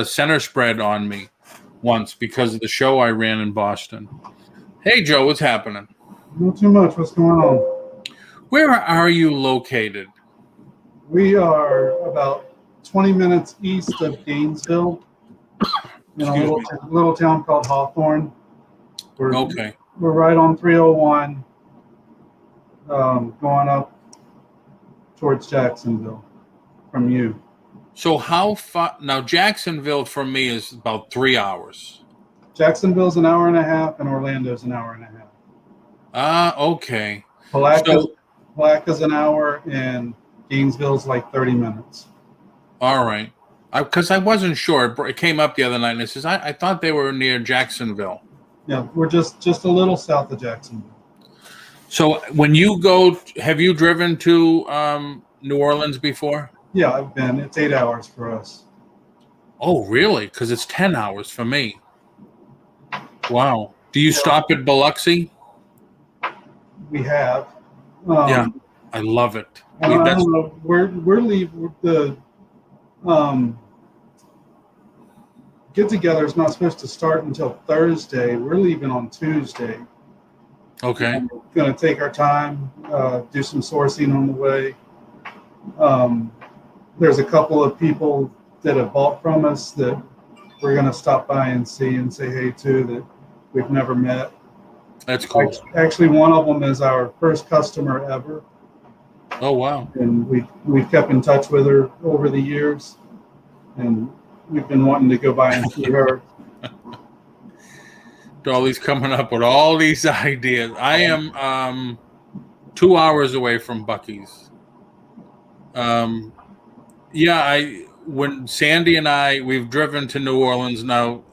center spread on me once because of the show I ran in Boston. Hey Joe, what's happening? Not too much. What's going on? Where are you located? We are about 20 minutes east of Gainesville, in a little town called Hawthorne. Okay. We're right on 301, going up towards Jacksonville from you. So how far now? Jacksonville from me is about 3 hours. Jacksonville's an hour and a half, and Orlando's an hour and a half. Okay. Palaca's an hour, and Gainesville's like 30 minutes. All right. Because I wasn't sure. It came up the other night, and it says, I thought they were near Jacksonville. Yeah, we're just a little south of Jacksonville. So when you go, have you driven to New Orleans before? Yeah, I've been. It's 8 hours for us. Oh, really? Because it's 10 hours for me. Wow. Do you stop at Biloxi? We have. Yeah, I love it. I don't know. We're leaving the get together is not supposed to start until Thursday. We're leaving on Tuesday. Okay. We're going to take our time, do some sourcing on the way. There's a couple of people that have bought from us that we're going to stop by and see and say hey to that we've never met. That's cool. Actually, one of them is our first customer ever. Oh, wow. And we've kept in touch with her over the years, and we've been wanting to go by and see her. Dolly's coming up with all these ideas. I am 2 hours away from Buc-ee's. When Sandy and we've driven to New Orleans now,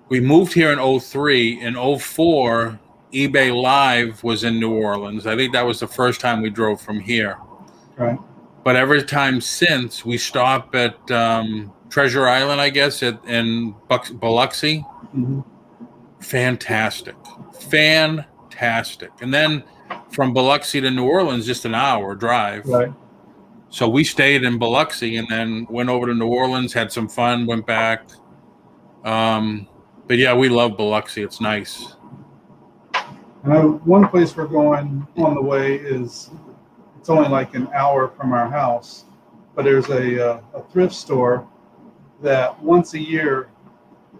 we moved here in 03. In 04, eBay Live was in New Orleans. I think that was the first time we drove from here. Right. But every time since, we stop at Treasure Island, I guess, in Biloxi. Mm-hmm. Fantastic. And then from Biloxi to New Orleans, just an hour drive. Right. So we stayed in Biloxi and then went over to New Orleans, had some fun, went back. But yeah, we love Biloxi. It's nice. One place we're going on the way it's only like an hour from our house, but there's a thrift store that once a year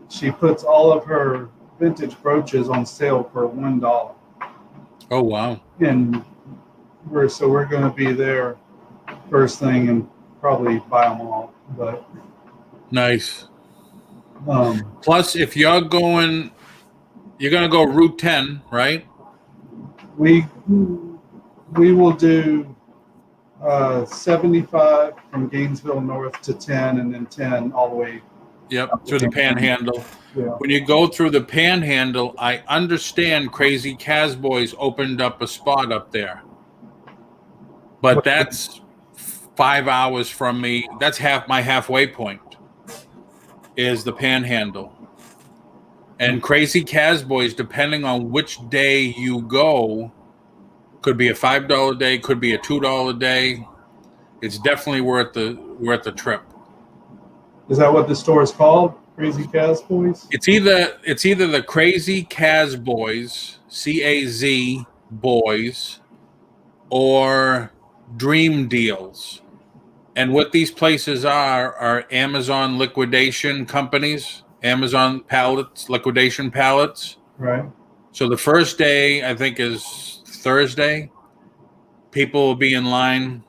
she puts all of her vintage brooches on sale for $1. Oh wow! And we're going to be there first thing and probably buy them all. But nice. Plus, if you're going to go Route 10, right? We will do 75 from Gainesville north to 10, and then 10 all the way. Yep, through the Panhandle. Yeah. When you go through the Panhandle, I understand Crazy Casboys opened up a spot up there, but that's 5 hours from me. That's my halfway point. Is the Panhandle. And Crazy Casboys, depending on which day you go, could be a $5 day, could be a $2 day. It's definitely worth the trip. Is that what the store is called? Crazy Casboys? It's either the Crazy Casboys, CAZ Boys, or Dream Deals. And what these places are Amazon liquidation companies, Amazon liquidation pallets. Right. So the first day, I think, is Thursday. People will be in line,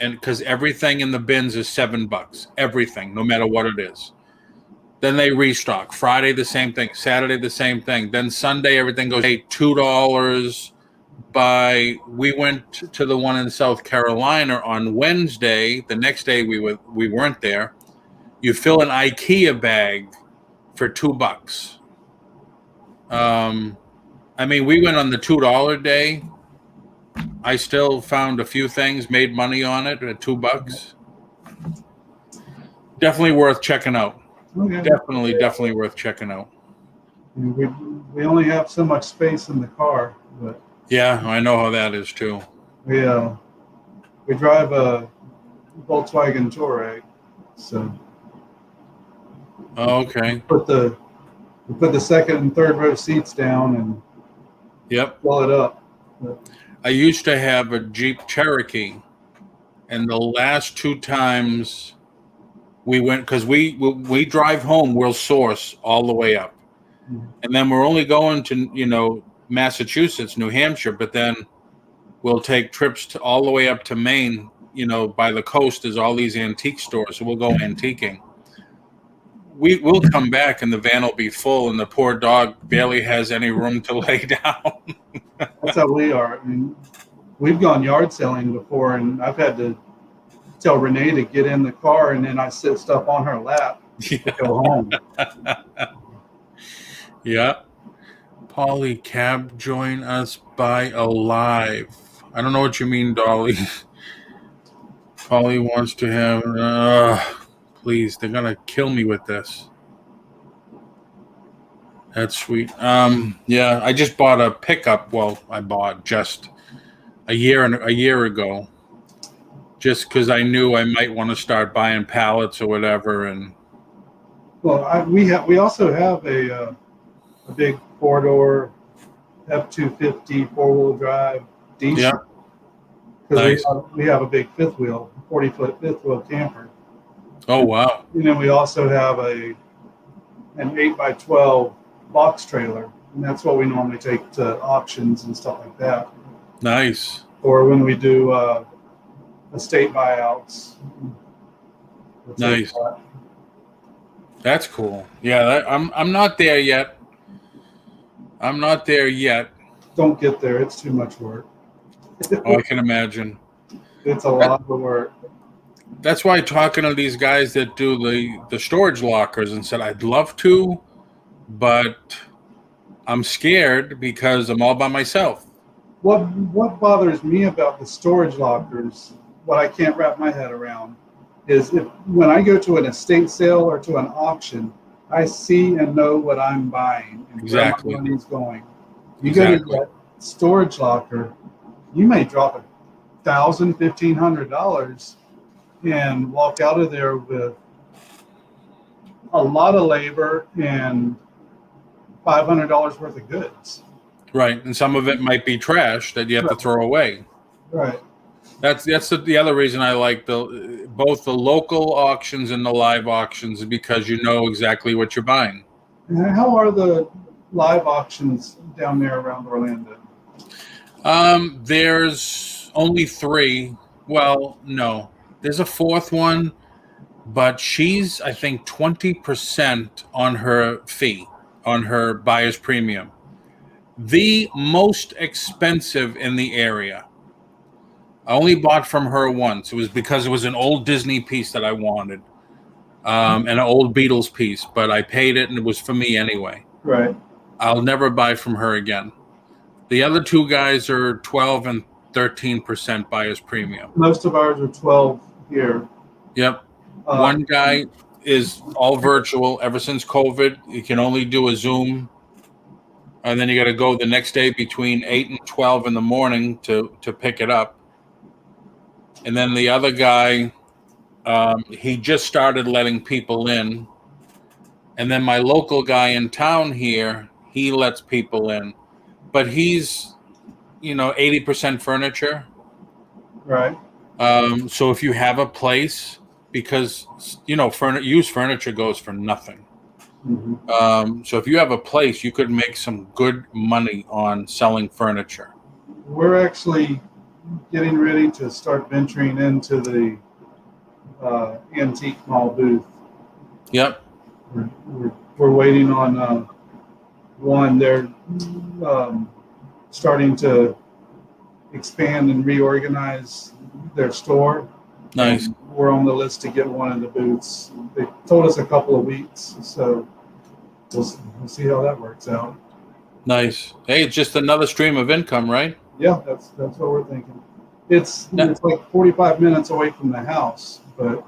and because everything in the bins is $7, everything, no matter what it is. Then they restock. Friday, the same thing. Saturday, the same thing. Then Sunday, everything goes $2. We went to the one in South Carolina on Wednesday. The next day we weren't there. You fill an IKEA bag for $2. We went on the $2 day. I still found a few things, made money on it at $2. Definitely worth checking out. Okay. Definitely worth checking out. We only have so much space in the car, but Yeah, I know how that is too. we drive a Volkswagen Touareg, so Okay. we put the second and third row seats down and Yep. fill it up. But, I used to have a Jeep Cherokee, and the last two times we went, because we drive home, we'll source all the way up, and then we're only going to Massachusetts, New Hampshire, but then we'll take trips to all the way up to Maine. By the coast is all these antique stores, so we'll go antiquing. We'll come back and the van will be full, and the poor dog barely has any room to lay down. that's how we are. I mean, we've gone yard selling before, and I've had to tell Renee to get in the car, and then I sit stuff on her lap to go home. Yeah. Polly, cab join us by alive. I don't know what you mean, Dolly. Polly wants to have. Please, they're gonna kill me with this. That's sweet. Yeah, I just bought a pickup. Well, I bought just a year ago, just because I knew I might want to start buying pallets or whatever. And Well, we also have a big 4-door F-250 4-wheel drive diesel. yeah, Because nice. we have a big 40-foot fifth wheel camper. Oh wow, And then we also have an 8x12 box trailer, and that's what we normally take to auctions and stuff like that. nice. Or when we do estate buyouts. Nice. That's cool. Yeah, I'm not there yet. I'm not there yet. Don't get there; it's too much work. Oh, I can imagine. It's a lot of work. That's why talking to these guys that do the storage lockers and said I'd love to, but I'm scared because I'm all by myself. What bothers me about the storage lockers, what I can't wrap my head around, is when I go to an estate sale or to an auction, I see and know what I'm buying and Exactly. where my money's going. You Exactly. go to that storage locker, you may drop $1,000, $1,500 and walk out of there with a lot of labor and $500 worth of goods. Right, and some of it might be trash that you have to throw away. Right. That's the other reason I like both the local auctions and the live auctions, is because you know exactly what you're buying. And how are the live auctions down there around Orlando? There's only 3. Well, no, there's a 4th one, but she's I think 20% on her fee, on her buyer's premium. The most expensive in the area. I only bought from her once. It was because it was an old Disney piece that I wanted, and an old Beatles piece, but I paid it and it was for me anyway. Right. I'll never buy from her again. The other 2 guys are 12 and 13% buyer's premium. Most of ours are 12 here. Yep. One guy is all virtual ever since COVID. You can only do a Zoom, and then you got to go the next day between 8 and 12 in the morning to pick it up. And then the other guy, he just started letting people in. And then my local guy in town here, he lets people in. But he's, 80% furniture. Right. So if you have a place, because, used furniture goes for nothing. Mm-hmm. So if you have a place, you could make some good money on selling furniture. We're actually getting ready to start venturing into the antique mall booth. Yep. We're waiting on one. They're starting to expand and reorganize their store. Nice. And we're on the list to get one of the booths. They told us a couple of weeks, so we'll see how that works out. Nice. Hey, it's just another stream of income, right? Yeah, that's what we're thinking. It's like 45 minutes away from the house, but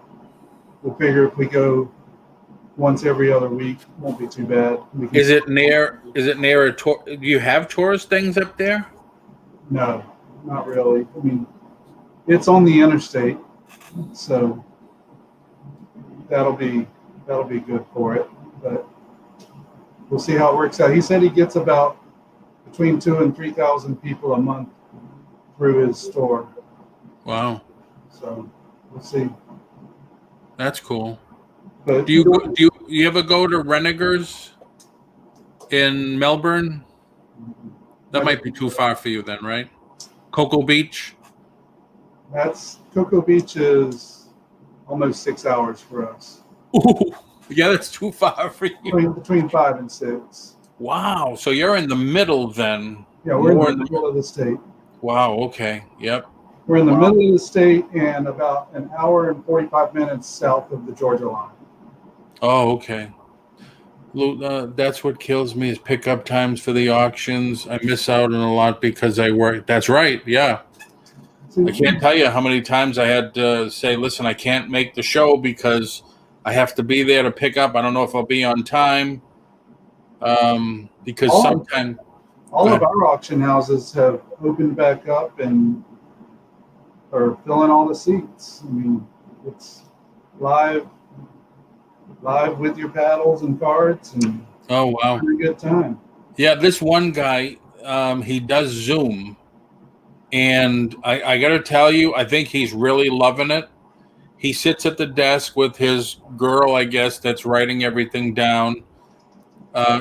we'll figure if we go once every other week. Won't be too bad. Is it near a tour? Do you have tourist things up there? No, not really. I mean, it's on the interstate, so that'll be good for it. But we'll see how it works out. He said he gets about between 2,000 and 3,000 people a month through his store. Wow, So we'll see. that's cool. But Do you ever go to Renegers in Melbourne? That might be too far for you then, right? Cocoa Beach? that's Cocoa Beach is almost 6 hours for us. Ooh, yeah, that's too far for you. Between 5 and 6. Wow, so you're in the middle then. Yeah, we're More in the middle of the state. Wow, okay. Yep. We're in the Wow. middle of the state and about an hour and 45 minutes south of the Georgia line. Oh, okay. That's what kills me is pickup times for the auctions. I miss out on a lot because I work. That's right. Yeah. So I can't tell you how many times I had to say, listen, I can't make the show because I have to be there to pick up. I don't know if I'll be on time. Because Oh. sometimes all Go of our auction houses have opened back up and are filling all the seats. I mean, it's live with your paddles and cards and oh wow. having a good time. Yeah, this one guy, he does Zoom. And I got to tell you, I think he's really loving it. He sits at the desk with his girl, I guess, that's writing everything down.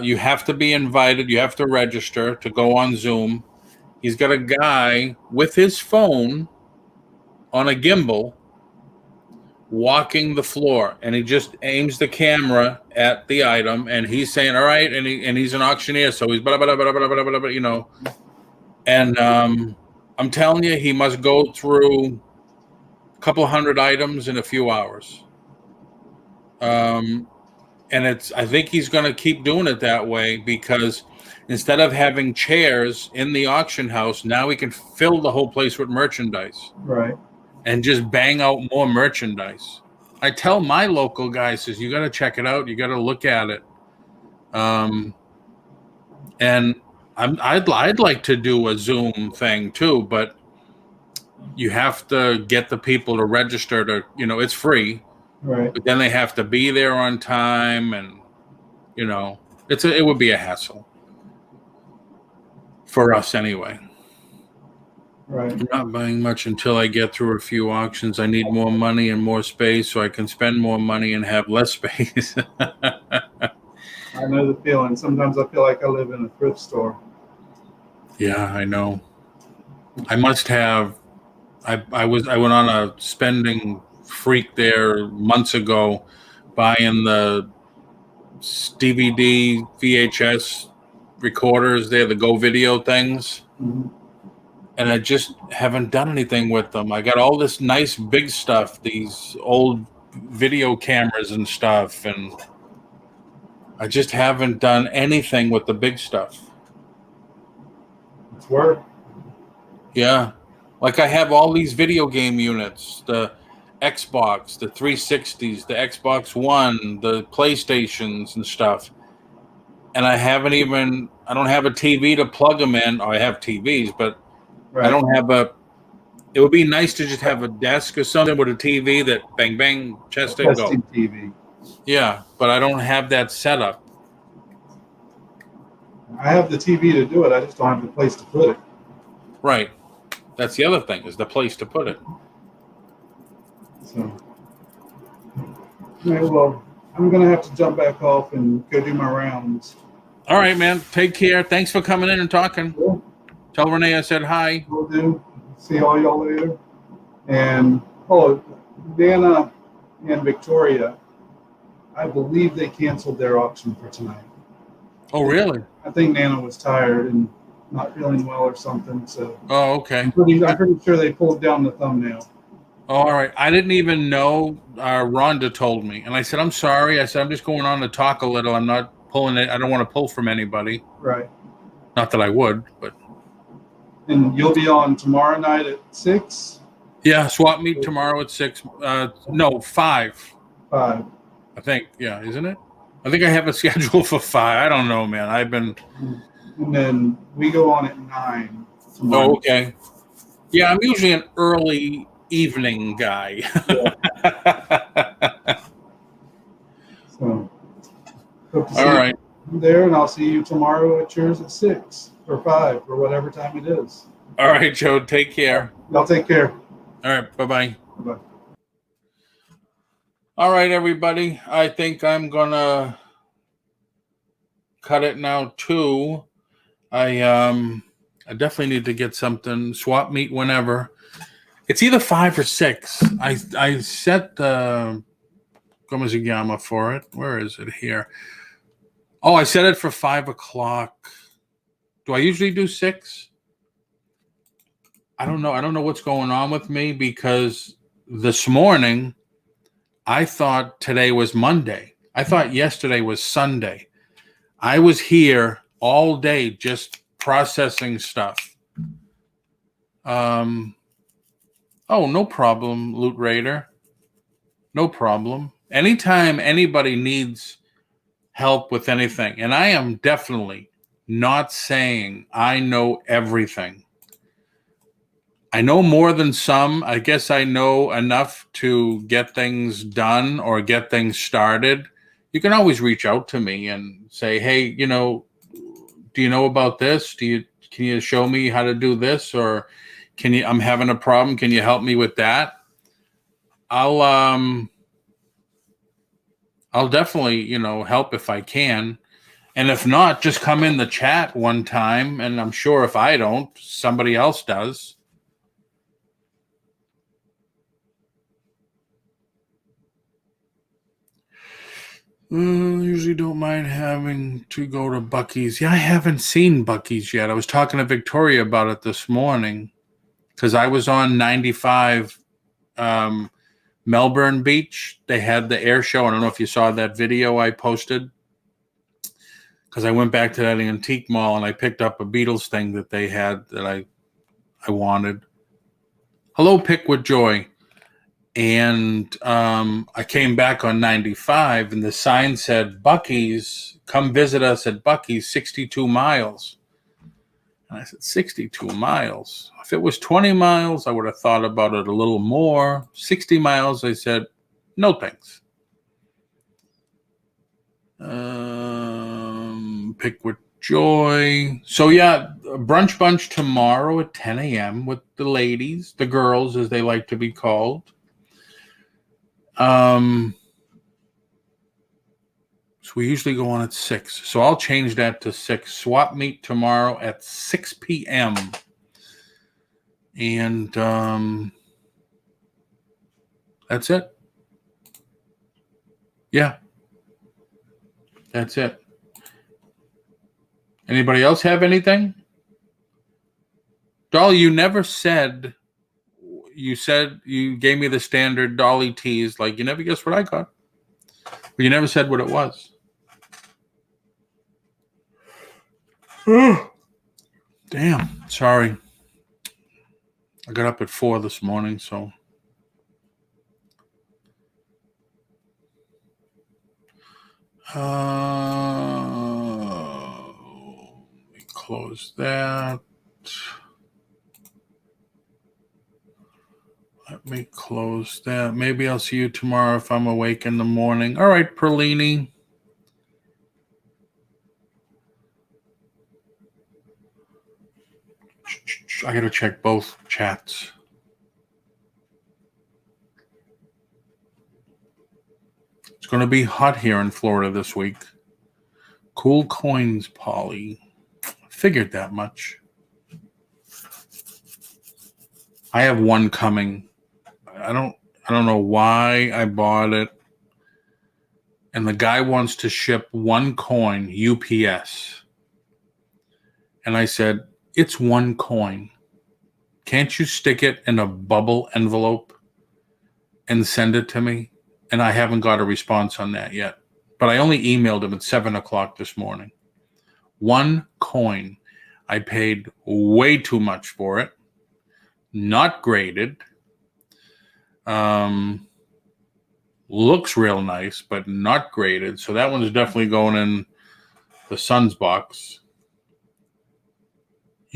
You have to be invited. You have to register to go on Zoom. He's got a guy with his phone on a gimbal walking the floor, and he just aims the camera at the item, and he's saying, all right, and he's an auctioneer, so he's blah, blah, blah, blah, blah, blah, blah, blah, you know. And I'm telling you, he must go through a couple hundred items in a few hours. And I think he's going to keep doing it that way because instead of having chairs in the auction house, now we can fill the whole place with merchandise Right. and just bang out more merchandise. I tell my local guys, says, you got to check it out. You got to look at it. And I'd like to do a Zoom thing too, but you have to get the people to register to, it's free. Right. But then they have to be there on time, and it would be a hassle for us anyway. Right. I'm not buying much until I get through a few auctions. I need more money and more space so I can spend more money and have less space. I know the feeling. Sometimes I feel like I live in a thrift store. Yeah, I know. I must have. I went on a spending freak there months ago, buying the DVD VHS recorders there, the Go Video things. Mm-hmm. And I just haven't done anything with them. I got all this nice big stuff, these old video cameras and stuff, and I just haven't done anything with the big stuff. It's work. Yeah. Like I have all these video game units, the Xbox, the 360s, the Xbox One, the PlayStations and stuff. And I don't have a TV to plug them in. I have TVs, but Right. I don't have it would be nice to just have a desk or something with a TV that bang, bang, chest and go. Testing TV. Yeah, but I don't have that setup. I have the TV to do it. I just don't have the place to put it. Right. That's the other thing, is the place to put it. So, okay, well, I'm going to have to jump back off and go do my rounds. All right, man. Take care. Thanks for coming in and talking. Cool. Tell Renee I said hi. Will do. See all y'all later. And, Dana and Victoria, I believe they canceled their auction for tonight. Oh, really? I think Nana was tired and not feeling well or something. So Oh, okay. I'm pretty sure they pulled down the thumbnail. Oh, all right. I didn't even know. Rhonda told me. And I said, I'm sorry. I said, I'm just going on to talk a little. I'm not pulling it. I don't want to pull from anybody. Right. Not that I would, but. And you'll be on tomorrow night at 6? Yeah, swap meet tomorrow at 6. No, 5. 5. I think, yeah, isn't it? I think I have a schedule for 5. I don't know, man. I've been. And then we go on at 9 Oh, tomorrow. okay. Yeah, I'm usually an early evening guy. Yeah. So hope to All see right. you there, and I'll see you tomorrow at yours at 6 or 5 or whatever time it is. All right, Joe. Take care. Y'all take care. All right. Bye-bye. Bye. All right, everybody. I think I'm gonna cut it now too. I definitely need to get something swap meet whenever. It's either 5 or 6. I set the Gomezigama for it. Where is it here? Oh, I set it for 5 o'clock. Do I usually do 6? I don't know. I don't know what's going on with me because this morning I thought today was Monday. I thought yesterday was Sunday. I was here all day just processing stuff. Oh, no problem, Loot Raider. No problem. Anytime anybody needs help with anything, and I am definitely not saying I know everything. I know more than some. I guess I know enough to get things done or get things started. You can always reach out to me and say, "Hey, do you know about this? Can you show me how to do this, or I'm having a problem. Can you help me with that?" I'll definitely, help if I can. And if not, just come in the chat one time, and I'm sure if I don't, somebody else does. Usually don't mind having to go to Buc-ee's. Yeah, I haven't seen Buc-ee's yet. I was talking to Victoria about it this morning because I was on 95 Melbourne Beach. They had the air show. I don't know if you saw that video I posted because I went back to that antique mall and I picked up a Beatles thing that they had that I wanted. Hello, Pick with Joy. And I came back on 95 and the sign said, Buc-ee's, come visit us at Buc-ee's, 62 miles. And I said, 62 miles? If it was 20 miles, I would have thought about it a little more. 60 miles, I said, no thanks. Pick with Joy. So yeah, brunch bunch tomorrow at 10 a.m. with the ladies, the girls as they like to be called. So we usually go on at 6. So I'll change that to 6. Swap meet tomorrow at 6 p.m. And that's it. Yeah. That's it. Anybody else have anything? Dolly, you never said, you gave me the standard Dolly tease, like you never guessed what I got. But you never said what it was. Damn, sorry. I got up at 4 this morning, so. Let me close that. Let me close that. Maybe I'll see you tomorrow if I'm awake in the morning. All right, Perlini. I got to check both chats. It's going to be hot here in Florida this week. Cool coins, Polly. Figured that much. I have one coming. I don't know why I bought it. And the guy wants to ship one coin UPS. And I said, it's one coin. Can't you stick it in a bubble envelope and send it to me? And I haven't got a response on that yet. But I only emailed him at 7 o'clock this morning. One coin. I paid way too much for it. Not graded. Looks real nice, but not graded. So that one's definitely going in the son's box.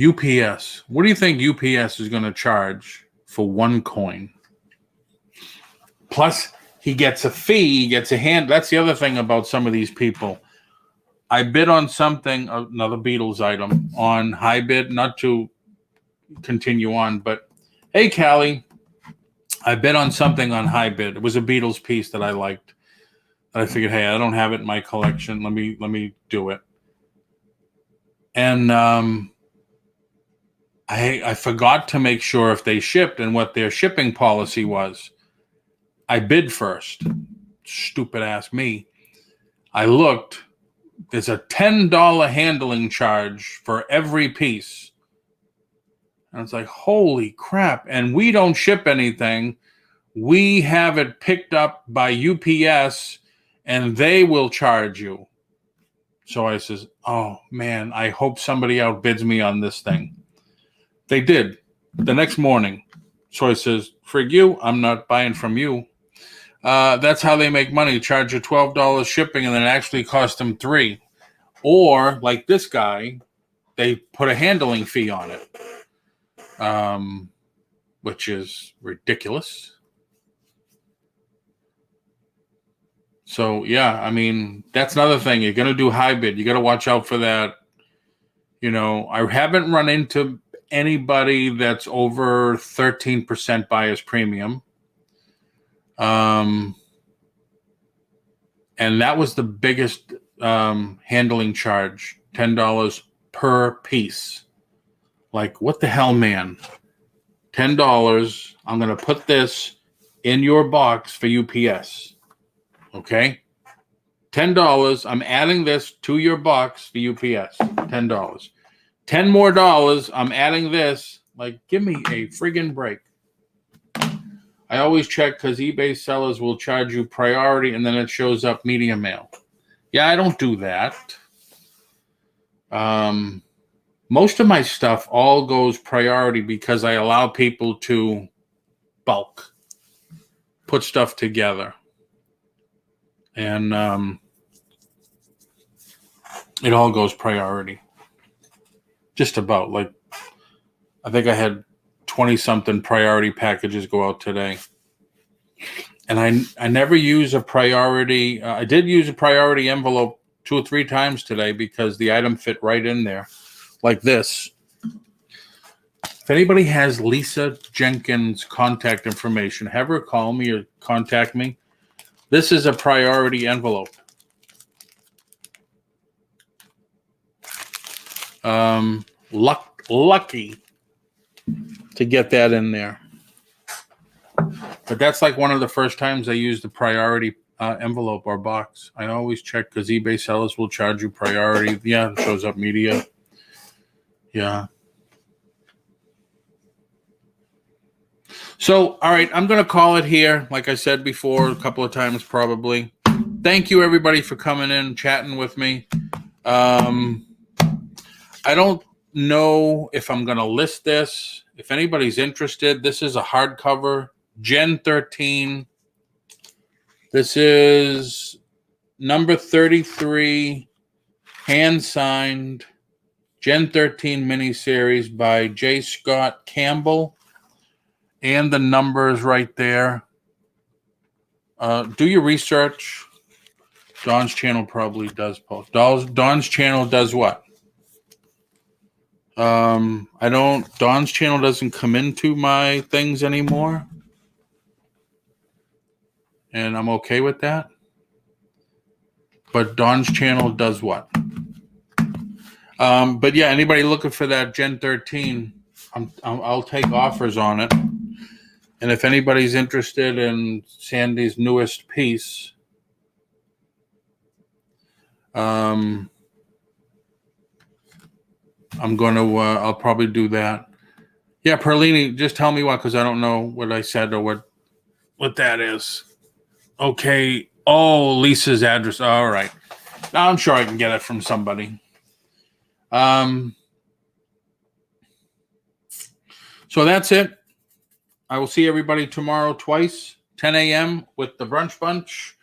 UPS. What do you think UPS is going to charge for one coin? Plus, he gets a fee. He gets a hand. That's the other thing about some of these people. I bid on something, another Beatles item, on high bid, not to continue on, but hey, Callie, I bid on something on high bid. It was a Beatles piece that I liked. I figured, hey, I don't have it in my collection. Let me do it. And I forgot to make sure if they shipped and what their shipping policy was. I bid first. Stupid ass me. I looked. There's a $10 handling charge for every piece. And it's like, holy crap. And we don't ship anything. We have it picked up by UPS and they will charge you. So I says, oh man, I hope somebody outbids me on this thing. They did the next morning. So I says, frig you, I'm not buying from you. That's how they make money. Charge you $12 shipping and then it actually cost them $3. Or like this guy, they put a handling fee on it, which is ridiculous. So, yeah, I mean, that's another thing. You're going to do high bid. You got to watch out for that. You know, I haven't run into anybody that's over 13% buyer's premium. And that was the biggest handling charge, $10 per piece. Like, what the hell, man? $10, I'm going to put this in your box for UPS. Okay? $10, I'm adding this to your box for UPS. $10. $10 more, I'm adding this. Like, give me a friggin' break. I always check because eBay sellers will charge you priority and then it shows up media mail. Yeah, I don't do that. Most of my stuff all goes priority because I allow people to bulk, put stuff together. And it all goes priority. Just about. Like, I think I had 20-something priority packages go out today. And I never use a priority. I did use a priority envelope 2 or 3 times today because the item fit right in there. Like this. If anybody has Lisa Jenkins' contact information, have her call me or contact me. This is a priority envelope. Lucky to get that in there. But that's like one of the first times I used the priority envelope or box. I always check because eBay sellers will charge you priority. Yeah, it shows up media. Yeah. So, all right, I'm going to call it here. Like I said before, a couple of times probably. Thank you, everybody, for coming in, chatting with me. I don't know if I'm going to list this. If anybody's interested, this is a hardcover, Gen 13. This is number 33, hand-signed, Gen 13 miniseries by J. Scott Campbell. And the numbers right there. Do your research. Don's channel probably does post. Don's channel does what? Don's channel doesn't come into my things anymore. And I'm okay with that. But Don's channel does what? But yeah, anybody looking for that Gen 13, I'll take offers on it. And if anybody's interested in Sandy's newest piece, I'm going to, I'll probably do that. Yeah, Perlini, just tell me what, because I don't know what I said or what that is. Okay. Oh, Lisa's address. All right. Now I'm sure I can get it from somebody. So that's it. I will see everybody tomorrow twice, 10 a.m. with the Brunch Bunch.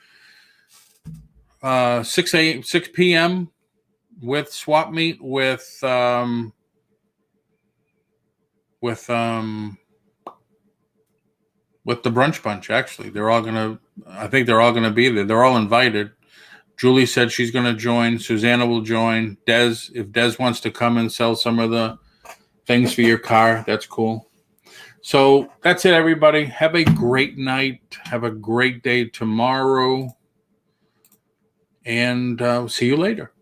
6 p.m. with Swap Meet with the Brunch Bunch. Actually, I think they're all gonna be there. They're all invited. Julie said she's gonna join. Susanna will join. If Des wants to come and sell some of the things for your car, that's cool. So that's it, everybody. Have a great night. Have a great day tomorrow. And see you later.